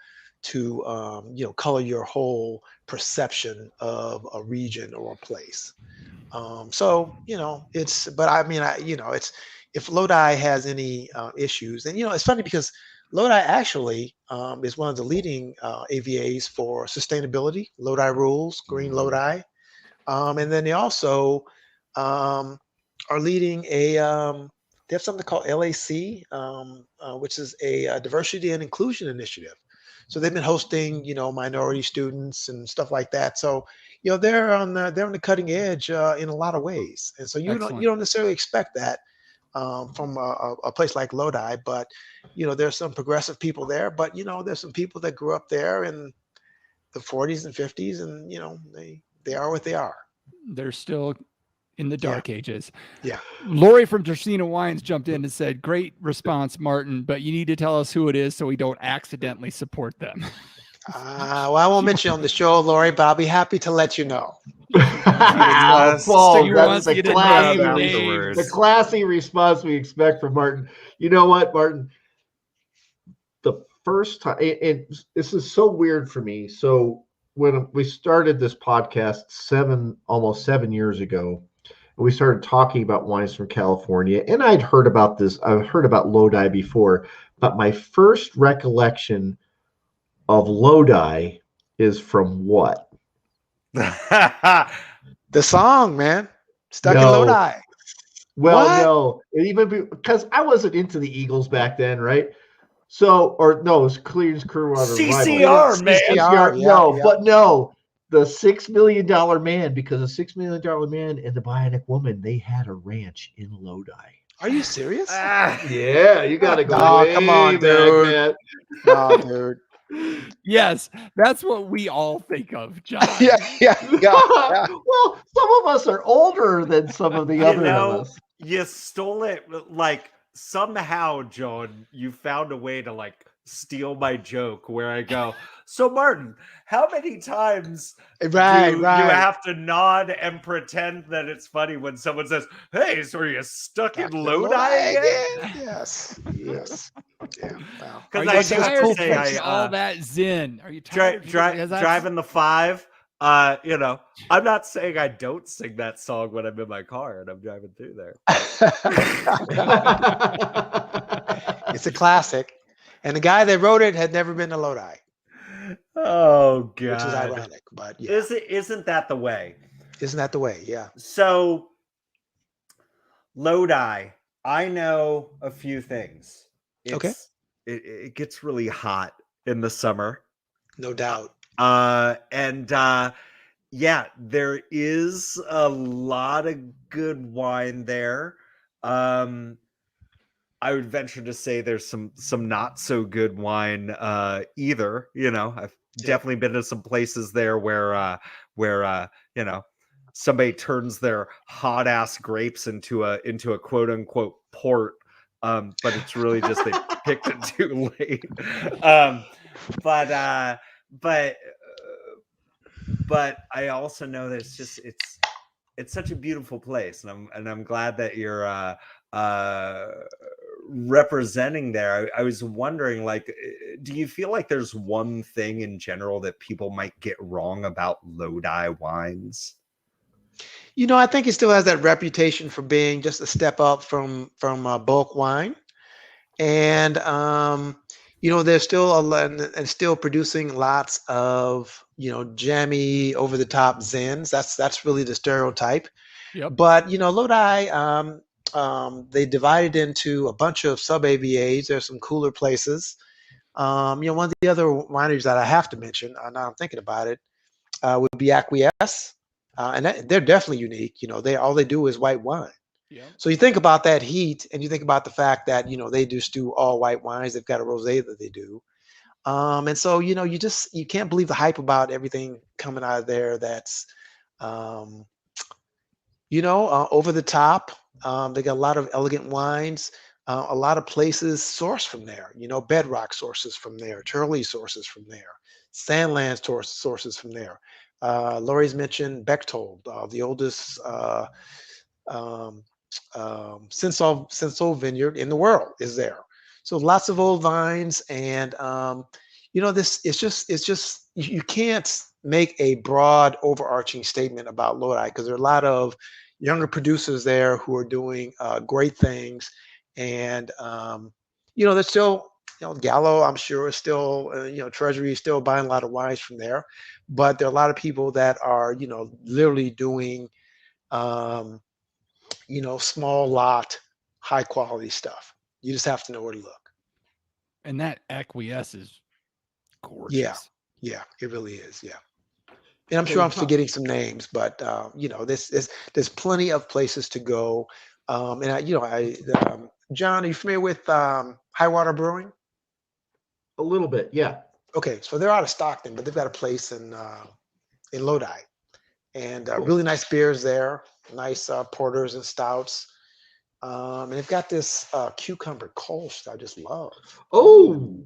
C: color your whole perception of a region or a place. It's, but it's, if Lodi has any issues, and it's funny because Lodi actually is one of the leading AVAs for sustainability. Lodi Rules, Green Lodi, and then they also are leading they have something called LAC, which is a diversity and inclusion initiative. So they've been hosting, minority students and stuff like that. So, they're on the cutting edge in a lot of ways, and so you don't necessarily expect that from a place like Lodi, but there's some progressive people there, but there's some people that grew up there in the 40s and 50s, and they are what they are.
A: They're still in the dark ages.
C: Yeah.
A: Lori from Tercina Wines jumped in and said, "Great response, Martin, but you need to tell us who it is so we don't accidentally support them."
C: Well, I won't mention on the show, Lori, but I'll be happy to let you know.
D: Paul,
A: She
D: that
A: wants
D: is
A: you
D: the
A: to
D: classy,
A: name
B: names.
D: the classy response we expect from Martin. You know what, Martin? The first time, and this is so weird for me. So when we started this podcast almost 7 years ago, we started talking about wines from California, and I've heard about Lodi before, but my first recollection of Lodi is from what?
C: The song, man. Stuck in
D: No.
C: Lodi.
D: Well,
C: What?
D: no, because I wasn't into the Eagles back then, right? So, or no, it was Creedence Clearwater Revival.
B: CCR, man.
D: CCR,
C: Yeah,
D: no,
C: yeah.
D: but no, the $6 Million Man, because the $6 Million Man and the Bionic Woman, they had a ranch in Lodi.
C: Are you serious?
D: Yeah, you got to go
C: No,
D: way
C: come on,
D: back,
C: dude.
D: man.
C: No, dude.
A: Yes, that's what we all think of, John.
C: Yeah.
D: Well, some of us are older than some of the other of us.
B: You stole it. Like somehow, John, you found a way to like steal my joke where I go, so Martin, how many times do you have to nod and pretend that it's funny when someone says, "Hey, so are you stuck in Lodi again?"
C: Yes. Yeah. Wow.
B: Because
A: Are
B: I
A: you
B: do have
A: tired
B: to
A: of
B: say,
A: drinking all that Zin? Are you tired of
B: driving the 5. I'm not saying I don't sing that song when I'm in my car and I'm driving through there.
C: It's a classic. And the guy that wrote it had never been to Lodi.
B: Oh God.
C: Which is ironic, but yeah.
B: Isn't that the way?
C: Isn't that the way? Yeah.
B: So Lodi, I know a few things. It gets really hot in the summer.
C: No doubt.
B: Yeah, there is a lot of good wine there. I would venture to say there's some not so good wine either. I've definitely been to some places there where somebody turns their hot ass grapes into a quote unquote port, but it's really just they picked it too late. But I also know that it's such a beautiful place, and I'm glad that you're representing there. I was wondering, like, do you feel like there's one thing in general that people might get wrong about Lodi wines?
C: I think it still has that reputation for being just a step up from bulk wine, and they're still and still producing lots of jammy, over the top Zins. That's really the stereotype.
A: Yep.
C: But Lodi, they divided into a bunch of sub AVAs. There's some cooler places. One of the other wineries that I have to mention, now I'm thinking about it, would be Acquiesce, and they're definitely unique. All they do is white wine.
A: Yeah.
C: So you think about that heat, and you think about the fact that they just do all white wines. They've got a rosé that they do, and so you can't believe the hype about everything coming out of there. That's over the top. They got a lot of elegant wines. A lot of places source from there. Bedrock sources from there. Turley sources from there. Sandland sources from there. Lori's mentioned Bechtold, the oldest Senso vineyard in the world is there. So lots of old vines, and this it's just you can't make a broad overarching statement about Lodi because there are a lot of younger producers there who are doing great things, and they're still Gallo, I'm sure, is still Treasury is still buying a lot of wines from there, but there are a lot of people that are literally doing small lot, high quality stuff. You just have to know where to look.
A: And that Acquiesce is gorgeous.
C: Yeah, it really is. Yeah. And I'm
D: Can
C: sure
D: we
C: I'm
D: talk?
C: forgetting some names, but there's plenty of places to go. And John, are you familiar with Highwater Brewing?
D: A little bit, yeah.
C: Okay, so they're out of Stockton, but they've got a place in Lodi, and
D: Cool.
C: really nice beers there, nice porters and stouts. And they've got this cucumber Kolsch that I just love.
D: Oh,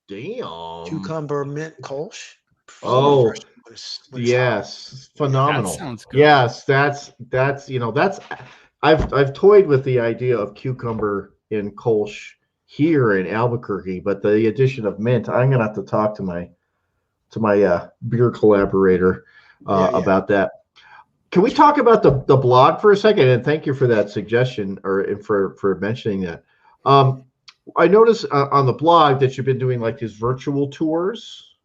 D: damn.
C: Cucumber mint Kolsch. So
D: Oh,
C: refreshing when it's hot.
D: yes,
A: That
D: phenomenal.
A: sounds good.
D: Yes, that's I've toyed with the idea of cucumber in Kolsch here in Albuquerque, but the addition of mint, I'm gonna have to talk to my beer collaborator
C: Yeah.
D: about that. Can we talk about the blog for a second? And thank you for that suggestion or for mentioning that. I noticed on the blog that you've been doing like these virtual tours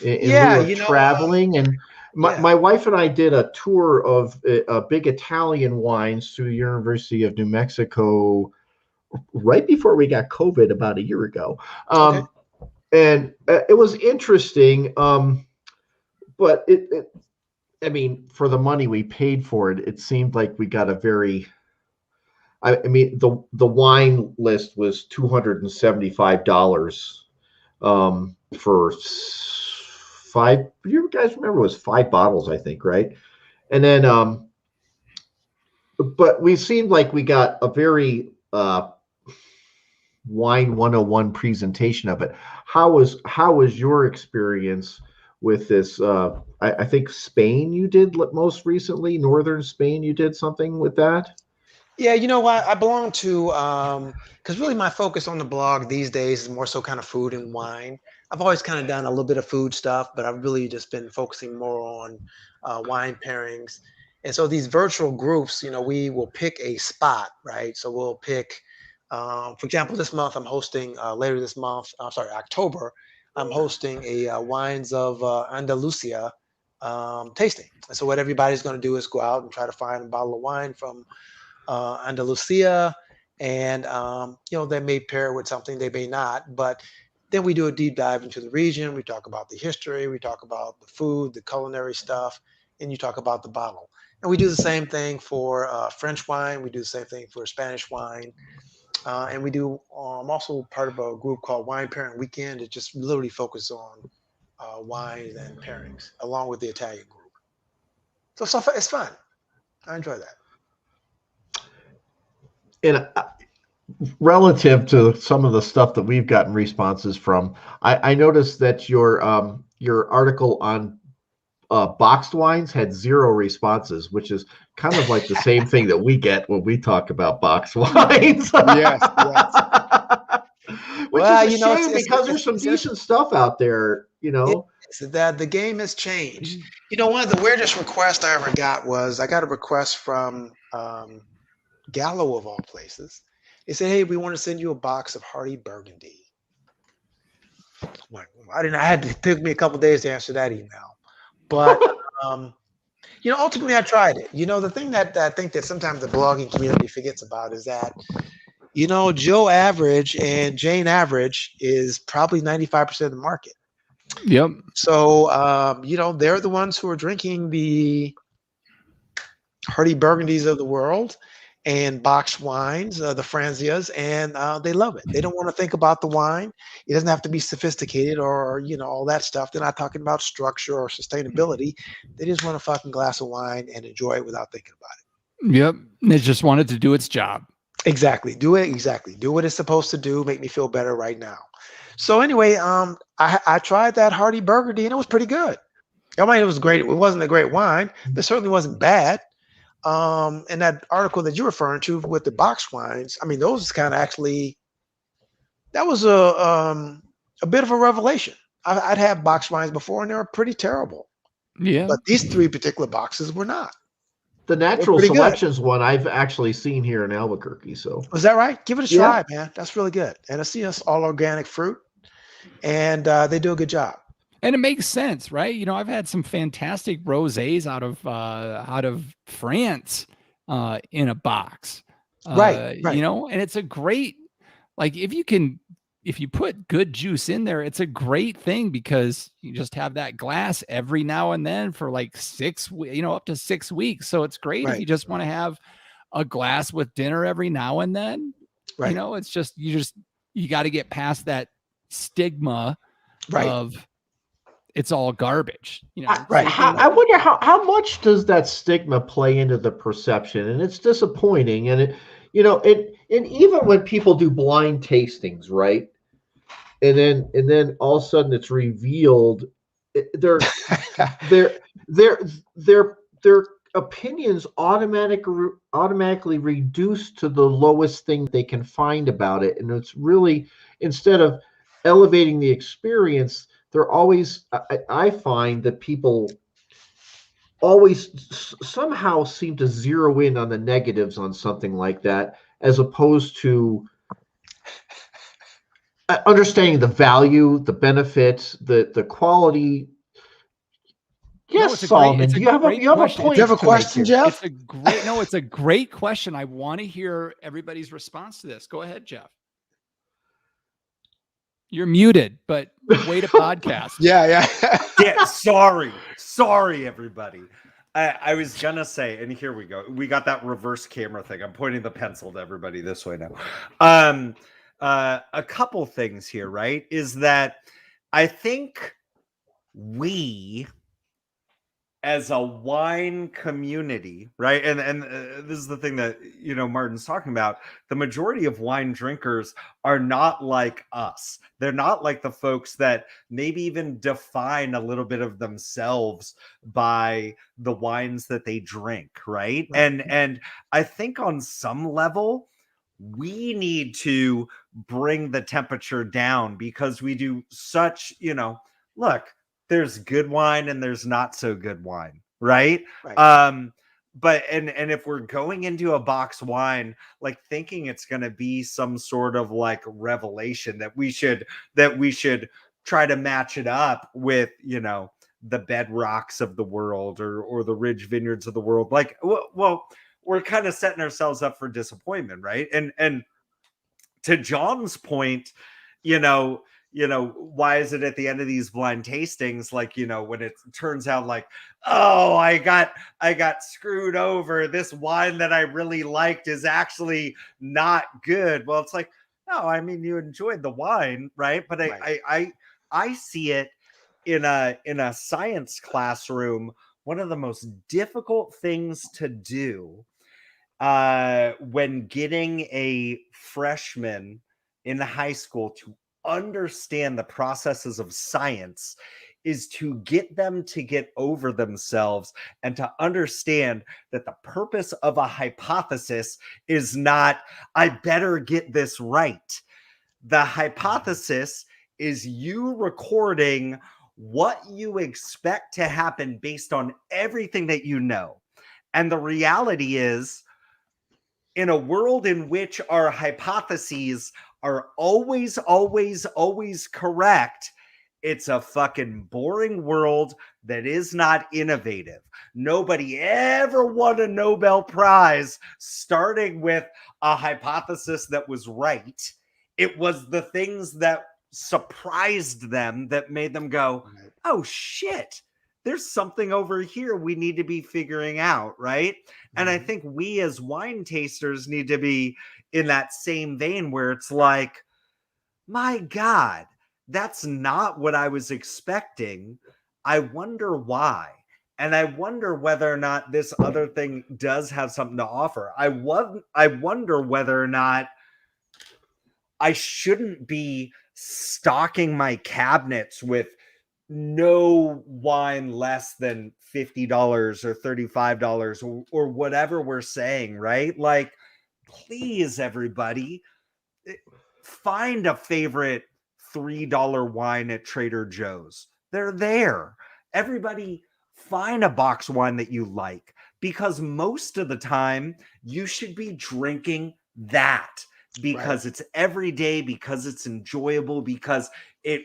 D: in
C: Yeah,
D: lieu of traveling. And
C: yeah.
D: my wife and I did a tour of big Italian wines through the University of New Mexico right before we got COVID about a year ago.
C: Okay.
D: And it was interesting. But I mean, for the money we paid for it, it seemed like we got a very, I mean, the wine list was $275 for five. You guys remember it was 5 bottles, I think, right? And then, but we seemed like we got a very wine 101 presentation of it. How was your experience with this? I think Spain you did most recently, northern Spain you did something with that.
C: Yeah, you know what? I belong to because really my focus on the blog these days is more so kind of food and wine. I've always kind of done a little bit of food stuff, but I've really just been focusing more on wine pairings. And so these virtual groups, we will pick a spot, right? So we'll pick, for example, this month I'm hosting later this month. October. I'm hosting a wines of Andalusia tasting. And so what everybody's going to do is go out and try to find a bottle of wine from Andalusia, and they may pair with something, they may not, but then we do a deep dive into the region. We talk about the history, we talk about the food, the culinary stuff, and you talk about the bottle. And we do the same thing for French wine. We do the same thing for Spanish wine. And we do also part of a group called Wine Pairing Weekend. It just literally focuses on wines and pairings along with the Italian group. So it's fun. I enjoy that.
D: And relative to some of the stuff that we've gotten responses from, I noticed that your article on boxed wines had 0 responses, which is kind of like the same thing that we get when we talk about boxed wines.
C: Yes.
D: Which is a shame because there's some decent stuff out there,
C: That the game has changed. One of the weirdest requests I ever got was I got a request from Gallo of all places. They said, "Hey, we want to send you a box of Hardy Burgundy." I had to take me a couple of days to answer that email, but ultimately I tried it. The thing that I think that sometimes the blogging community forgets about is that Joe Average and Jane Average is probably 95% of the market.
A: Yep.
C: So they're the ones who are drinking the Hardy Burgundies of the world and boxed wines, the Franzias, and they love it. They don't want to think about the wine. It doesn't have to be sophisticated or, all that stuff. They're not talking about structure or sustainability. They just want a fucking glass of wine and enjoy it without thinking about it.
A: Yep. They just wanted to do its job.
C: Exactly. Do it. Exactly. Do what it's supposed to do. Make me feel better right now. So anyway, I tried that Hardy Burgundy and it was pretty good. I mean, it was great. It wasn't a great wine, but it certainly wasn't bad. And that article that you're referring to with the box wines, I mean, those kind of actually, that was a bit of a revelation. I'd had box wines before and they were pretty terrible.
A: Yeah.
C: But these 3 particular boxes were not.
D: The Natural Selections one I've actually seen here in Albuquerque. So
C: was that right? Give it a try, man. That's really good. And I see us all organic fruit, and they do a good job.
A: And it makes sense, right? I've had some fantastic rosés out of France in a box,
C: right.
A: and it's a great, like, if you can if you put good juice in there, it's a great thing because you just have that glass every now and then for like up to 6 weeks. So it's great if you just want to have a glass with dinner every now and then.
C: Right.
A: It's just you got to get past that stigma of it's all garbage.
D: I wonder how much does that stigma play into the perception, and it's disappointing. And and even when people do blind tastings, right? And then all of a sudden it's revealed their opinions automatically reduced to the lowest thing they can find about it. And it's really, instead of elevating the experience, they're always, I find that people always somehow seem to zero in on the negatives on something like that, as opposed to understanding the value, the benefits, the quality. Yes, Solomon. You have a point.
C: Do you have a question, Jeff?
A: It's a great question. I want to hear everybody's response to this. Go ahead, Jeff. You're muted, but way to podcast.
C: Yeah.
B: Sorry, everybody. I was gonna say, and here we go. We got that reverse camera thing. I'm pointing the pencil to everybody this way now. A couple things here, right? Is that I think we, as a wine community, right? And this is the thing that, Martin's talking about. The majority of wine drinkers are not like us. They're not like the folks that maybe even define a little bit of themselves by the wines that they drink, right? And I think on some level, we need to bring the temperature down because we do such, look, there's good wine and there's not so good wine, right? But if we're going into a box wine, like thinking it's going to be some sort of like revelation that we should try to match it up with, the Bedrocks of the world or the Ridge Vineyards of the world, like, well, we're kind of setting ourselves up for disappointment, right? And to John's point, why is it at the end of these blind tastings, like, when it turns out like, oh, I got screwed over, this wine that I really liked is actually not good. Well, it's like, no, I mean, you enjoyed the wine, right? But I see it in a science classroom. One of the most difficult things to do when getting a freshman in high school to understand the processes of science is to get them to get over themselves and to understand that the purpose of a hypothesis is not, I better get this right. The hypothesis is you recording what you expect to happen based on everything that you know. And the reality is, in a world in which our hypotheses are always correct, it's a fucking boring world that is not innovative. Nobody ever won a Nobel Prize starting with a hypothesis that was right. It was the things that surprised them that made them go, oh shit, there's something over here we need to be figuring out, right? And I think we as wine tasters need to be in that same vein where it's like, my God, that's not what I was expecting. I wonder why. And I wonder whether or not this other thing does have something to offer. I wonder whether or not I shouldn't be stocking my cabinets with no wine less than $50 or $35 or whatever we're saying, right? Like, please, everybody, find a favorite $3 wine at Trader Joe's. They're there. Everybody, find a box wine that you like, because most of the time you should be drinking that because it's every day, because it's enjoyable, because it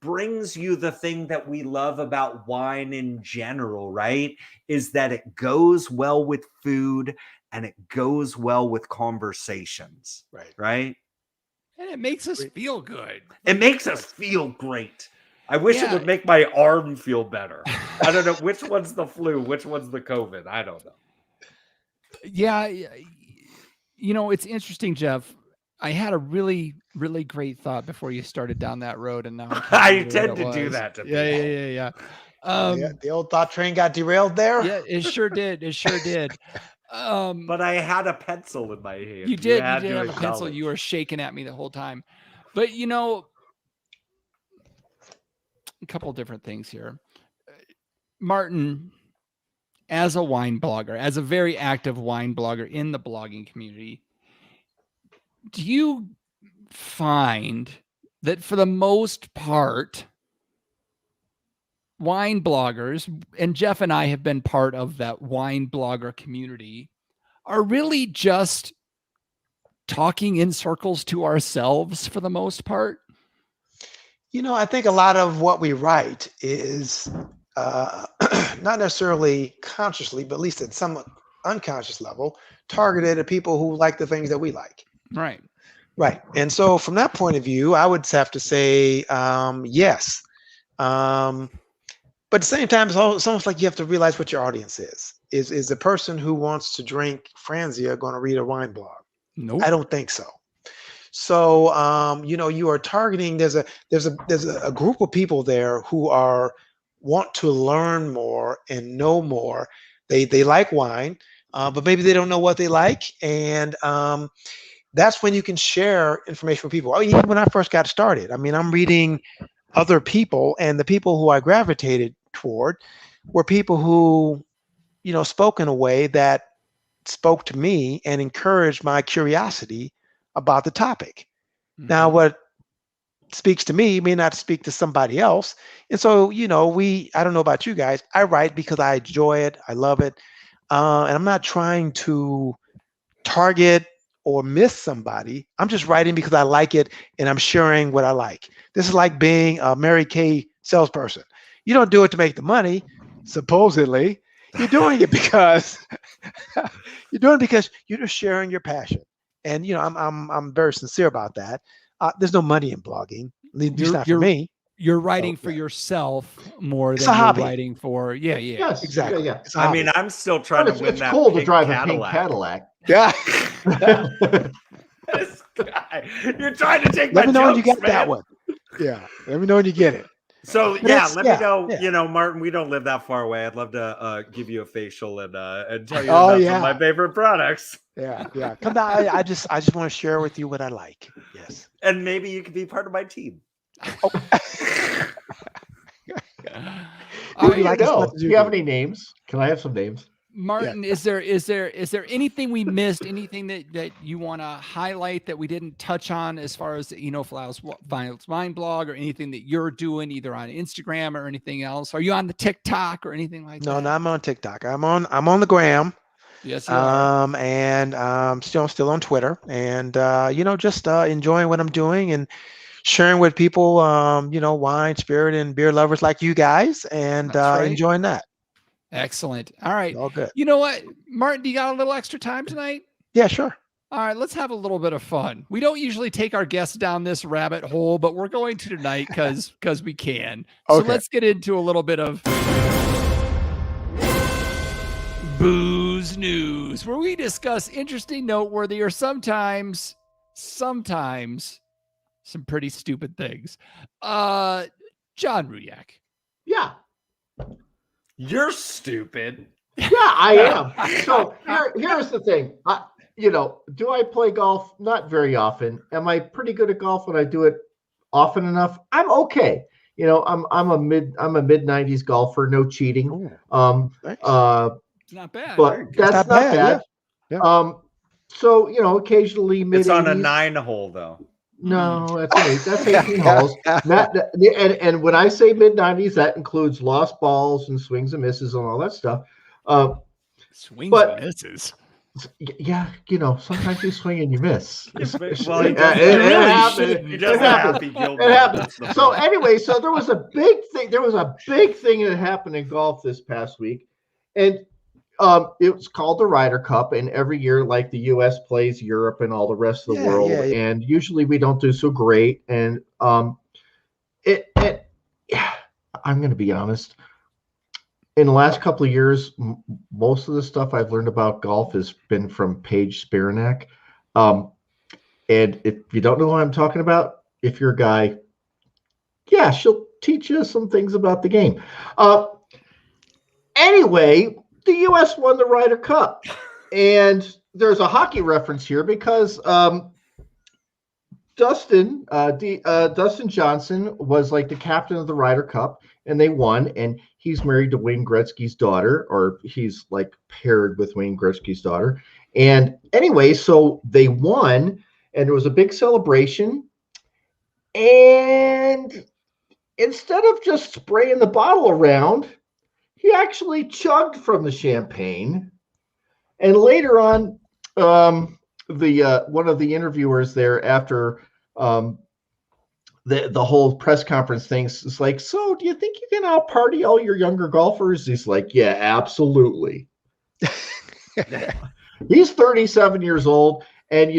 B: brings you the thing that we love about wine in general, right? Is that it goes well with food and it goes well with conversations, right?
A: And it makes us feel good.
B: It makes us feel great. I wish it
A: Yeah.
B: would make my arm feel better. I don't know which one's the flu, which one's the COVID. I don't know.
A: Yeah. It's interesting, Jeff. I had a really, really great thought before you started down that road, and now I'm
B: I tend to do that to people.
A: Yeah.
C: The old thought train got derailed there.
A: Yeah, it sure did.
B: But I had a pencil in my hand.
A: You did
B: had
A: have
B: to
A: a pencil.
B: acknowledge.
A: You were shaking at me the whole time. But a couple of different things here. Martin, as a wine blogger, as a very active wine blogger in the blogging community, do you find that for the most part, wine bloggers, and Jeff and I have been part of that wine blogger community, are really just talking in circles to ourselves for the most part?
C: I think a lot of what we write is not necessarily consciously, but at least at some unconscious level, targeted at people who like the things that we like.
A: Right.
C: Right. And so from that point of view, I would have to say yes. But at the same time, it's almost like you have to realize what your audience is. Is the person who wants to drink Franzia going to read a wine blog?
A: Nope.
C: I don't think so. So, you are targeting. There's a group of people there who want to learn more and know more. They like wine, but maybe they don't know what they like, and that's when you can share information with people. Even when I first got started, I'm reading other people, and the people who I gravitated toward were people who, spoke in a way that spoke to me and encouraged my curiosity about the topic.
A: Mm-hmm.
C: Now, what speaks to me may not speak to somebody else. And so, I don't know about you guys, I write because I enjoy it. I love it. And I'm not trying to target or miss somebody. I'm just writing because I like it and I'm sharing what I like. This is like being a Mary Kay salesperson. You don't do it to make the money, supposedly. You're doing it because you're just sharing your passion. And I'm very sincere about that. There's no money in blogging, at least not for me.
A: You're writing for yourself more
C: It's
A: than
C: a
A: you're
C: hobby.
A: writing for. Yeah.
D: Yes,
C: Exactly.
D: Yeah.
C: It's a hobby.
B: I'm still trying to win
D: It's
B: that
D: cool to
B: pink
D: drive
B: Cadillac.
D: a pink Cadillac.
C: Yeah.
B: This guy, you're trying to take
C: Let
B: my
C: me know when you
B: jokes,
C: get that
B: man.
C: one. Yeah. Let me know when you get it.
B: So
C: But
B: yeah,
C: it's-
B: let
C: yeah,
B: me know.
C: yeah.
B: Martin, we don't live that far away. I'd love to give you a facial and tell you
C: Oh,
B: about some
C: yeah.
B: of my favorite products.
C: Yeah. Come down. I just want to share with you what I like. Yes.
B: And maybe you could be part of my team.
D: Who do you
C: like as
D: know?
C: much as
D: Do
C: you
D: you have
C: do.
D: any names? Can I have some names?
A: Martin, is there anything we missed? Anything that you want to highlight that we didn't touch on as far as Flowers Wine blog, or anything that you're doing either on Instagram or anything else? Are you on the TikTok or anything like that?
C: No, I'm on TikTok. I'm on the gram.
A: Yes, you are.
C: And still on Twitter, and just enjoying what I'm doing and sharing with people, wine, spirit, and beer lovers like you guys, and
A: That's right.
C: enjoying that.
A: Excellent. All right.
C: All good.
A: You know what, Martin, do you got a little extra time tonight?
C: Yeah, sure.
A: All right, let's have a little bit of fun. We don't usually take our guests down this rabbit hole, but we're going to tonight because we can. So
C: Okay.
A: let's get into a little bit of booze news, where we discuss interesting, noteworthy, or sometimes some pretty stupid things. John Ruyak.
D: Yeah.
B: You're stupid.
D: Yeah, I am. So here's the thing. Do I play golf? Not very often. Am I pretty good at golf when I do it often enough? I'm okay. I'm a mid 90s golfer, no cheating.
C: Thanks.
A: It's not bad.
D: But that's not bad.
C: Yeah.
D: So occasionally mid.
B: It's on a 9-hole though.
D: No, that's 18 holes. And when I say mid 90s, that includes lost balls and swings and misses and all that stuff.
A: Swings
D: but-
A: and misses.
D: Yeah, sometimes you swing and you miss.
B: Well,
D: It happens.
B: He does
D: It
B: the
D: happens.
B: Happy Gilmore.
D: It happens.
B: That's the
D: So
B: point.
D: anyway, there was a big thing. There was a big thing that happened in golf this past week, and It's called the Ryder Cup, and every year, like the U.S. plays Europe and all the rest of the world, and usually we don't do so great. And I'm going to be honest. In the last couple of years, most of the stuff I've learned about golf has been from Paige Spiranak. And if you don't know who I'm talking about, if you're a guy, yeah, she'll teach you some things about the game. Anyway, the U.S. won the Ryder Cup. And there's a hockey reference here because Dustin Johnson was like the captain of the Ryder Cup, and they won. And he's married to Wayne Gretzky's daughter, or he's like paired with Wayne Gretzky's daughter. And anyway, so they won, and there was a big celebration. And instead of just spraying the bottle around, he actually chugged from the champagne. And later on, one of the interviewers there after the whole press conference thing is like, so do you think you can out-party all your younger golfers? He's like, yeah, absolutely. He's 37 years old. And,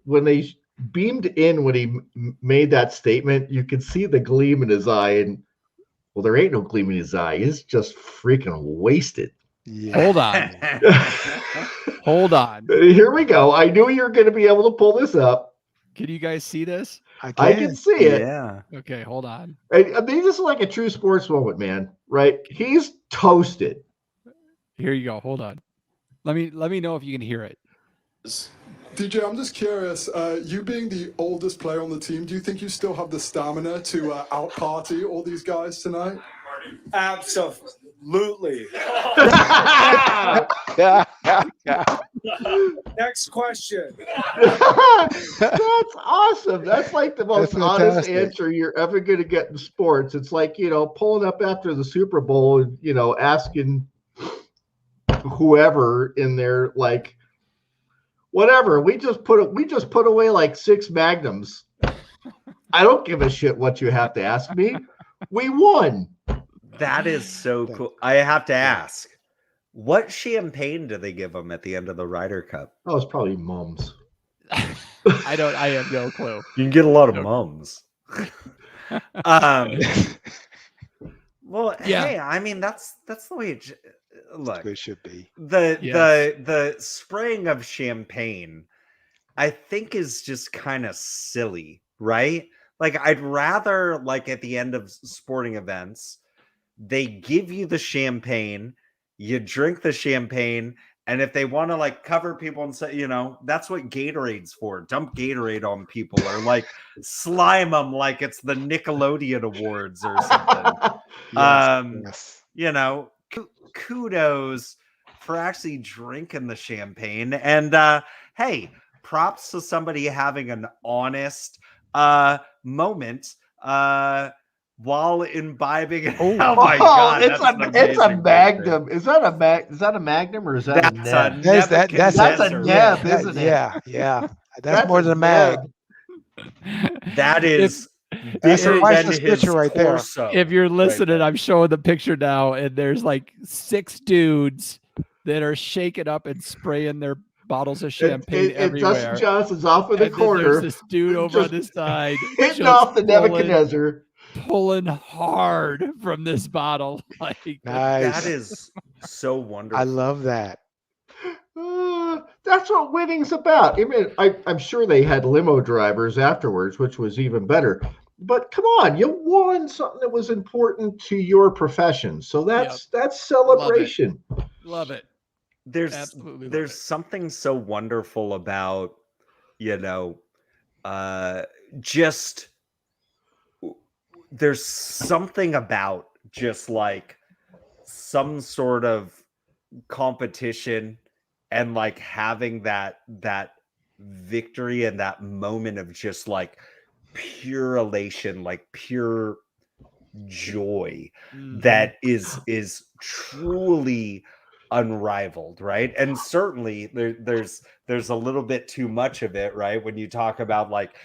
D: when they beamed in when he made that statement, you could see the gleam in his eye. And, well, there ain't no gleam in his eye. He's just freaking wasted.
C: Yeah.
A: Hold on. Hold on.
D: Here we go. I knew you were going to be able to pull this up.
A: Can you guys see this?
D: I can see it.
B: Yeah.
A: Okay, hold on.
D: I mean, this is like a true sports moment, man. Right? He's toasted.
A: Here you go. Hold on. Let me know if you can hear it.
F: DJ, I'm just curious. You being the oldest player on the team, do you think you still have the stamina to out-party all these guys tonight?
G: Absolutely. Next question.
D: That's awesome. That's like the most honest answer you're ever going to get in sports. It's like, pulling up after the Super Bowl and, asking whoever in there, like, whatever. We just put away like 6 Magnums. I don't give a shit what you have to ask me. We won.
B: That is so cool. I have to ask, what champagne do they give them at the end of the Ryder Cup?
D: Oh, it's probably Mums.
A: I have no clue.
B: You can get a lot of mums. Well,
A: Yeah.
B: hey, I mean that's the way look.
C: It should be.
B: The spraying of champagne, I think, is just kind of silly, right? Like, I'd rather, like, at the end of sporting events, they give you the champagne, you drink the champagne, and if they want to, like, cover people and say, that's what Gatorade's for. Dump Gatorade on people, or like slime them like it's the Nickelodeon Awards or something.
C: Yes.
B: Kudos for actually drinking the champagne. And hey, props to somebody having an honest moment while imbibing. Oh my god,
D: it's a Magnum. Is that a Magnum, or is that a Neb?
C: That's
D: a Neb, isn't it?
C: Yeah. That's more than a mag.
B: That is
C: That's
B: bigger
C: a watch
B: than
C: the
B: his
C: picture right there.
B: torso.
A: If you're listening, I'm showing the picture now, and there's like 6 dudes that are shaking up and spraying their bottles of champagne everywhere.
D: Dustin Johnson's off in the corner.
A: There's this dude over on this side
D: hitting off the Nebuchadnezzar,
A: pulling hard from this bottle. Like,
C: Nice.
B: That is so wonderful.
C: I love that.
D: That's what winning's about. I mean, I'm sure they had limo drivers afterwards, which was even better. But come on, you won something that was important to your profession. So that's celebration.
A: Love it.
B: There's something so wonderful about, just there's something about just like some sort of competition and like having that victory and that moment of just like pure elation, like pure joy that is truly unrivaled, right? And certainly there's a little bit too much of it, right? When you talk about like,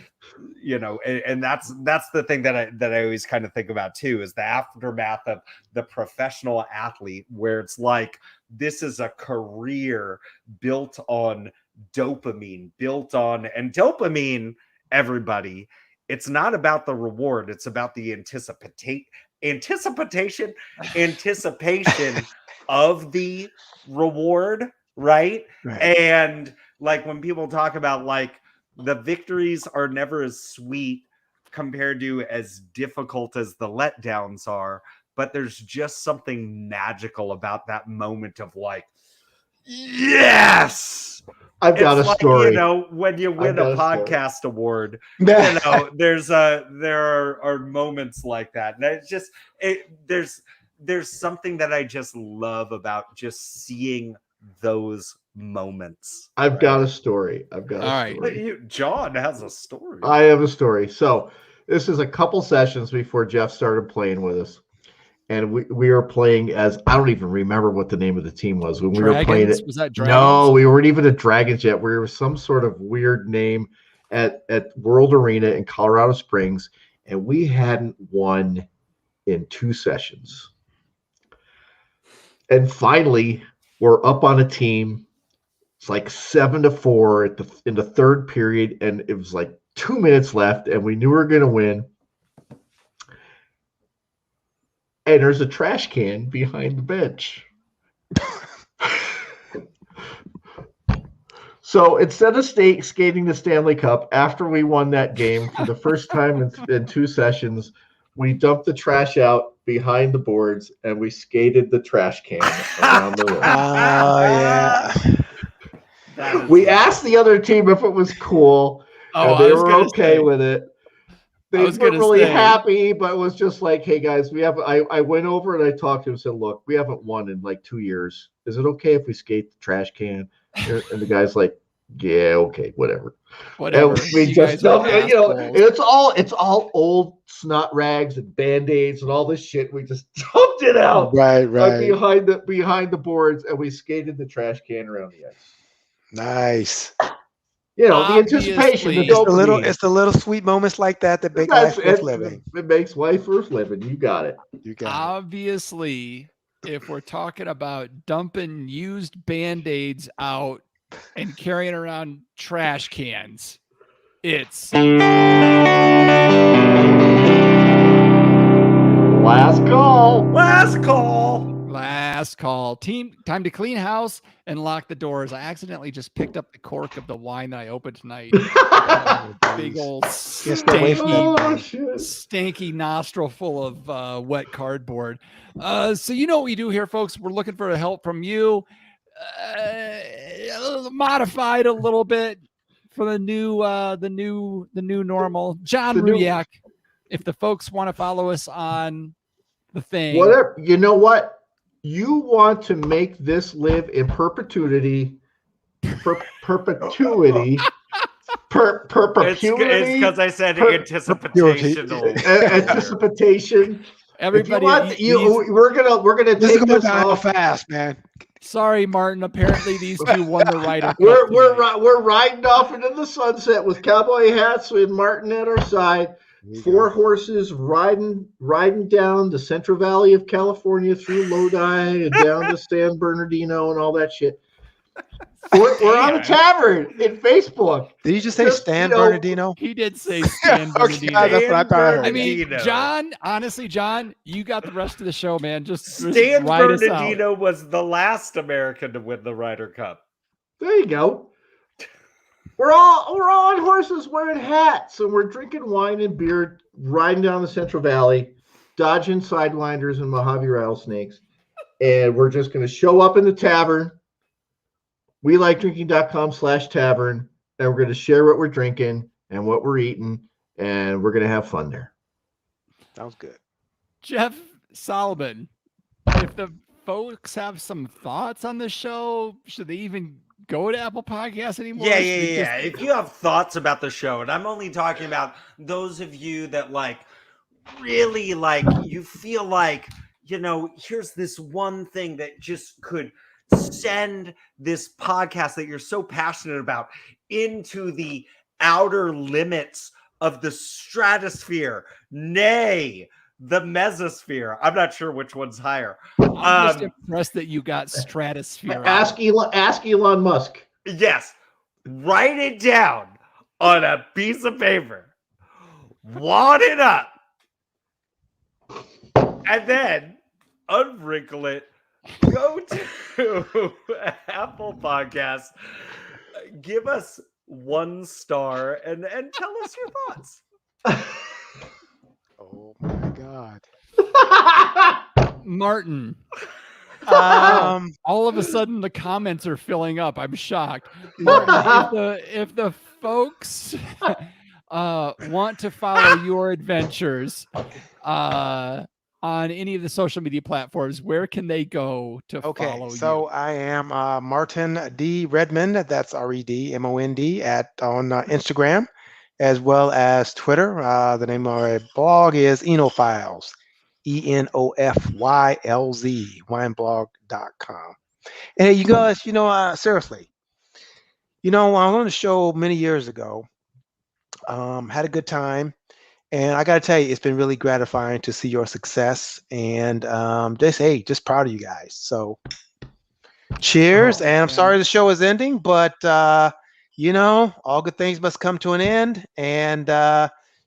B: and that's the thing that I always kind of think about too, is the aftermath of the professional athlete, where it's like, this is a career built on dopamine, and dopamine, everybody, it's not about the reward, it's about the anticipation of the reward, right? And like when people talk about like the victories are never as sweet compared to as difficult as the letdowns are, but there's just something magical about that moment of like, yes,
D: I've got a story.
B: When you win a podcast award, there are moments like that, and it's just there's something that I just love about just seeing those moments.
D: I've got a story.
A: All right.
B: John has a story.
D: I have a story. So this is a couple sessions before Jeff started playing with us. And we were playing as, I don't even remember what the name of the team was when we were playing it.
A: Was that Dragons?
D: No, we weren't even at Dragons yet. We were some sort of weird name at World Arena in Colorado Springs, and we hadn't won in 2 sessions. And finally, we're up on a team. It's like 7-4 in the third period, and it was like 2 minutes left, and we knew we were going to win. And there's a trash can behind the bench. So instead of skating the Stanley Cup, after we won that game for the first time in 2 sessions, we dumped the trash out behind the boards and we skated the trash can around the room.
C: Oh, yeah.
D: We asked the other team if it was cool, and they were okay with it. They weren't really happy, but it was just like, hey guys, I went over and I talked to him and said, look, we haven't won in like 2 years. Is it okay if we skate the trash can? And the guy's like, yeah, okay, whatever. And we just it's all old snot rags and band-aids and all this shit. We just dumped it out behind the boards, and we skated the trash can around the ice.
C: Nice.
D: The anticipation,
C: it's the little sweet moments like that that make life worth living.
D: It makes life worth living. You got it.
A: Obviously, if we're talking about dumping used Band-Aids out and carrying around trash cans, it's
D: last call.
A: Last call. Team, time to clean house and lock the doors. I accidentally just picked up the cork of the wine that I opened tonight. Big old stanky nostril full of wet cardboard. So you know what we do here, folks. We're looking for help from you. Modified a little bit for the new normal. John Ruyak. If the folks want to follow us on the thing,
D: whatever, you know what? You want to make this live in perpetuity. Perpetuity.
B: It's because I said anticipation.
D: Anticipation.
A: Everybody,
D: we're gonna take this
C: off fast, man.
A: Sorry, Martin. Apparently, these two won the Ryder Cup.
D: We're riding off into the sunset with cowboy hats with Martin at our side. 4 horses riding down the Central Valley of California through Lodi and down to San Bernardino and all that shit. We're on a tavern in Facebook.
C: Did you just say San Bernardino?
A: He did say San Bernardino.
C: Okay, that's what I thought I heard.
A: I mean, John, honestly, John, you got the rest of the show, man. Just
B: San
A: ride us
B: Bernardino
A: out.
B: was the last American to win the Ryder Cup.
D: There you go. We're all on horses wearing hats, and we're drinking wine and beer, riding down the Central Valley, dodging sidewinders and Mojave rattlesnakes. And we're just going to show up in the tavern, WeLikeDrinking.com/tavern, and we're going to share what we're drinking and what we're eating, and we're going to have fun there.
C: Sounds good.
A: Jeff Solomon, if the folks have some thoughts on the show, should they even go to Apple Podcasts anymore?
B: Yeah. If you have thoughts about the show, and I'm only talking about those of you that really you feel like, here's this one thing that just could send this podcast that you're so passionate about into the outer limits of the stratosphere, nay, the mesosphere. I'm not sure which one's higher.
A: I'm just impressed that you got stratosphere.
D: Ask Elon Musk.
B: Yes, write it down on a piece of paper, wad it up, and then unwrinkle it. Go to Apple Podcasts, give us 1 star, and tell us your thoughts.
C: Oh my God.
A: Martin. All of a sudden, the comments are filling up. I'm shocked. Martin, if the folks want to follow your adventures on any of the social media platforms, where can they go to follow you?
C: So I am Martin D. Redmond. That's REDMOND on Instagram, as well as Twitter. The name of my blog is Enophiles, ENOFYLZ, wineblog.com. And hey, you guys, seriously, I was on the show many years ago. Had a good time. And I got to tell you, it's been really gratifying to see your success, and just proud of you guys. So cheers. And I'm sorry the show is ending, but all good things must come to an end. And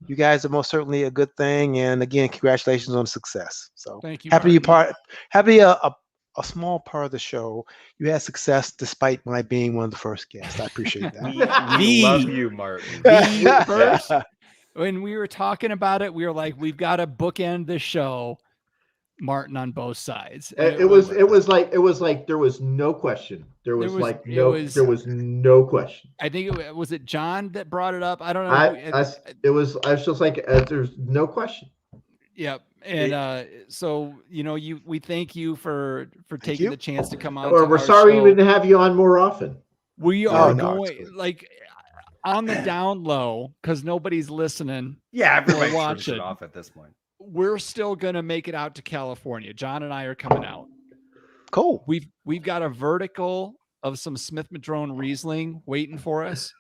C: you guys are most certainly a good thing. And again, congratulations on success. So
A: thank you.
C: Happy a small part of the show. You had success despite my being one of the first guests. I appreciate that.
B: We love you, Martin.
A: First, when we were talking about it, we were like, we've got to bookend this show, Martin, on both sides.
D: It was like there was no question. There was no question.
A: I think was it John that brought it up? I don't know.
D: I was just like, there's no question.
A: Yep. And so we thank you for taking the chance to come on.
D: We're sorry we didn't have you on more often.
A: We are going on the down low because nobody's listening.
B: Yeah, everybody's watching off at this point.
A: We're still gonna make it out to California. John and I are coming out.
C: Cool.
A: We've got a vertical of some Smith Madrone Riesling waiting for us.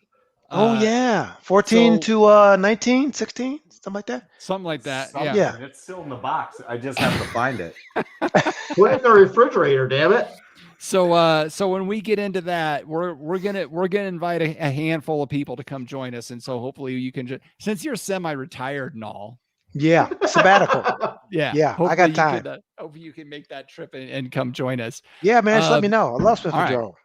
C: 14 to 19, 16, something like that.
A: Something like that.
C: Yeah.
B: It's still in the box. I just have to find it.
D: Put it in the refrigerator, damn it.
A: So when we get into that, we're gonna invite a handful of people to come join us, and so hopefully you can since you're semi-retired and all.
C: Yeah, sabbatical.
A: Yeah.
C: I got time.
A: Hopefully you can make that trip and come join us.
C: Yeah, man, just let me know. I love Smith & Joe.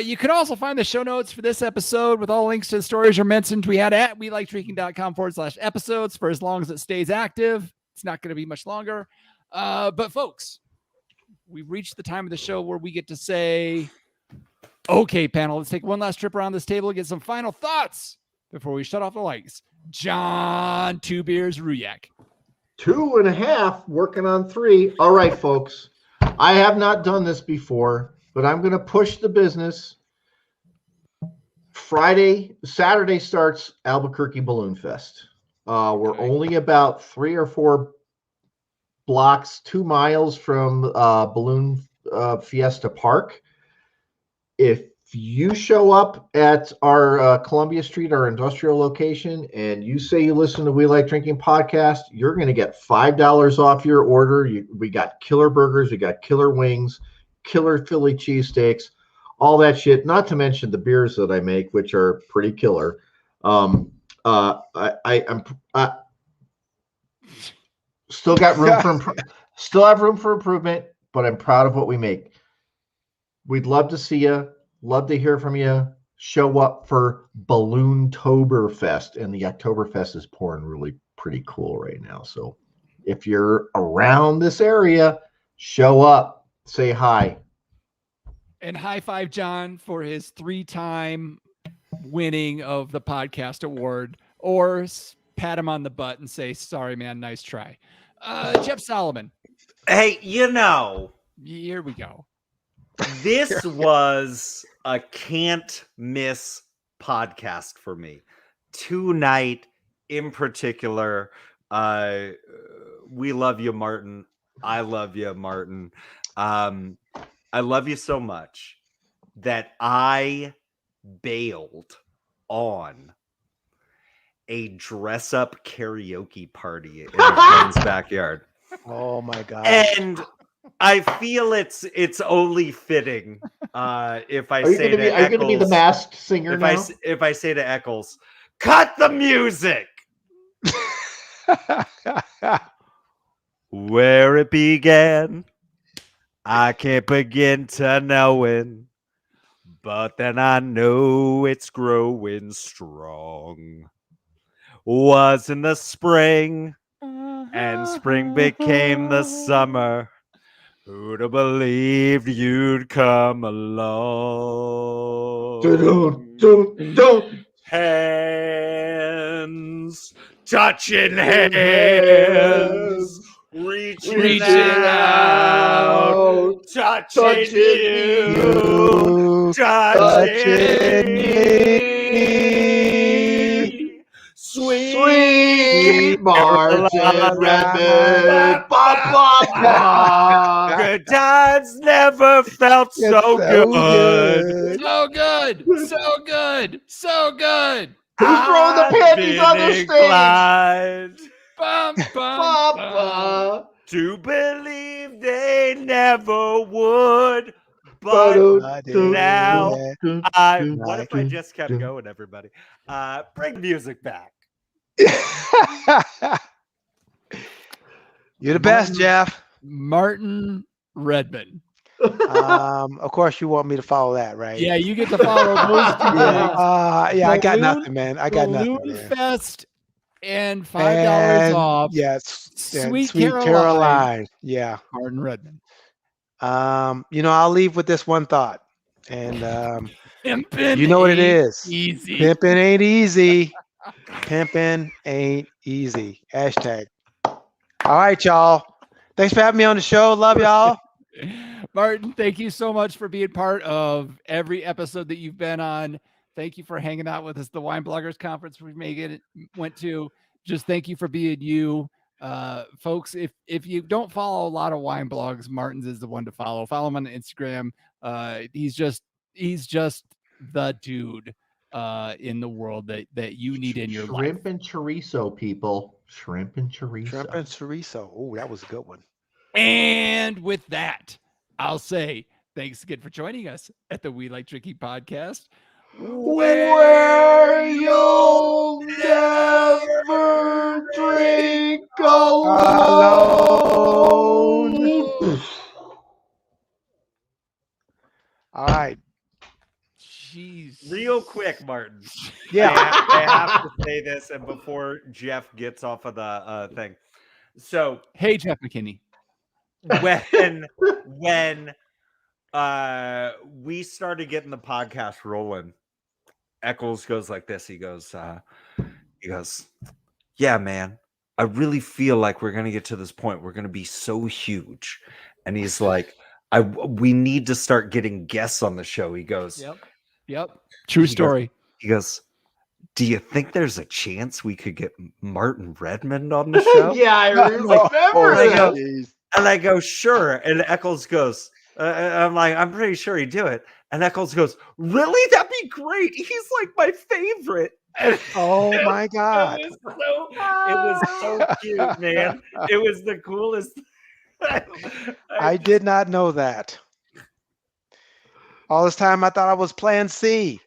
A: You can also find the show notes for this episode with all links to the stories are mentioned. We had at welikedrinking.com/episodes for as long as it stays active. It's not going to be much longer. But folks, we've reached the time of the show where we get to say, okay, panel, let's take one last trip around this table and get some final thoughts before we shut off the lights. John, 2 beers, Ruyak.
D: 2.5, working on 3. All right, folks. I have not done this before, but I'm going to push the business. Saturday starts Albuquerque Balloon Fest. We're only about 3 or 4 blocks, 2 miles from Balloon Fiesta Park. If you show up at our Columbia Street, our industrial location, and you say you listen to We Like Drinking podcast, you're going to get $5 off your order. We got killer burgers, we got killer wings, killer Philly cheesesteaks, all that shit. Not to mention the beers that I make, which are pretty killer. I'm still got room still have room for improvement, but I'm proud of what we make. We'd love to see you. Love to hear from you. Show up for Balloontoberfest, and the Oktoberfest is pouring really pretty cool right now. So if you're around this area, show up, say hi.
A: And high five John for his 3-time winning of the podcast award, or pat him on the butt and say, sorry, man, nice try. Jeff Solomon.
B: Hey,
A: here we go.
B: This was a can't miss podcast for me. Tonight in particular, we love you, Martin. I love you, Martin. I love you so much that I bailed on a dress-up karaoke party in a friend's backyard.
C: Oh my God.
B: And I feel it's only fitting if I say to
D: Are you going to be the
B: Eccles,
D: masked singer
B: if I say to Eccles, cut the music. Where it began, I can't begin to knowing, but then I know it's growing strong. Was in the spring, and spring became the summer. Who'd have believed you'd come along? Hands touching hands, reaching out, touching you, touching me. Sweet
D: Martin Redmond.
B: Good times never felt so good.
A: So good. So good. So good.
D: Who's throwing the panties on the stage?
A: Bum, bum, bum.
B: To believe they never would, but now what if I just kept going, everybody? Bring the music back.
C: You're the best, Jeff.
A: Martin Redmond.
C: Of course, you want me to follow that, right?
A: Yeah, you get to follow those two things.
C: Yeah, I got nothing, man. I got nothing.
A: Balloon
C: Man.
A: Fest and $5 off.
C: Yes,
A: Sweet
C: Caroline.
A: Caroline.
C: Yeah,
A: Martin Redmond.
C: I'll leave with this one thought, and
A: Pimpin'
C: you know what it is.
A: Easy.
C: Pimping ain't easy. Pimping ain't easy. Hashtag. All right, y'all. Thanks for having me on the show. Love y'all.
A: Martin, thank you so much for being part of every episode that you've been on. Thank you for hanging out with us. The Wine Bloggers Conference went to. Just thank you for being you. Folks, if you don't follow a lot of wine blogs, Martin's is the one to follow. Follow him on Instagram. He's just the dude in the world that you need in your life.
D: Shrimp and chorizo, people. Shrimp and chorizo.
C: Shrimp and chorizo. Oh, that was a good one.
A: And with that, I'll say thanks again for joining us at the We Like Drinking podcast,
D: where you'll never drink alone.
C: All right.
A: Jeez.
B: Real quick, Martin.
C: Yeah.
B: I have to say this, and before Jeff gets off of the thing. So,
A: Hey, Jeff McKinney.
B: when we started getting the podcast rolling, Eccles goes like this. He goes, yeah, man, I really feel like we're gonna get to this point. We're gonna be so huge. And he's like, we need to start getting guests on the show. He goes,
A: Yep. True story.
B: He goes, do you think there's a chance we could get Martin Redmond on the show?
D: Yeah, I remember that.
B: And I go, sure. And Eccles goes, I'm like, I'm pretty sure he'd do it. And Eccles goes, really? That'd be great. He's like my favorite. And
C: Oh my God.
B: it was so cute, man. It was the coolest.
C: I did not know that. All this time I thought I was plan C.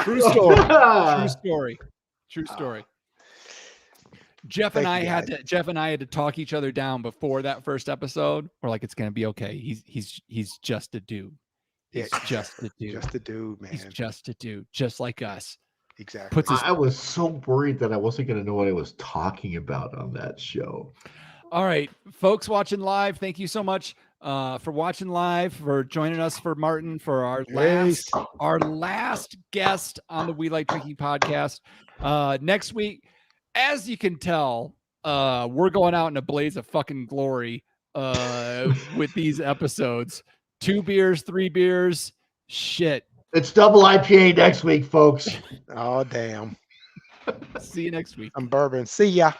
A: True story. True story. True story. Jeff and I had to talk each other down before that first episode. We're like, it's gonna be okay. He's just a dude. He's just a dude.
C: Just a dude, man.
A: He's just a dude, just like us.
C: Exactly.
D: I was so worried that I wasn't going to know what I was talking about on that show.
A: All right, folks watching live, thank you so much for watching live, for joining us, for Martin, for our last guest on the We Like Drinking podcast. Next week, as you can tell, we're going out in a blaze of fucking glory with these episodes. 2 beers, 3 beers, shit.
D: It's double IPA next week, folks.
C: Oh, damn.
A: See you next week.
C: I'm bourbon. See ya.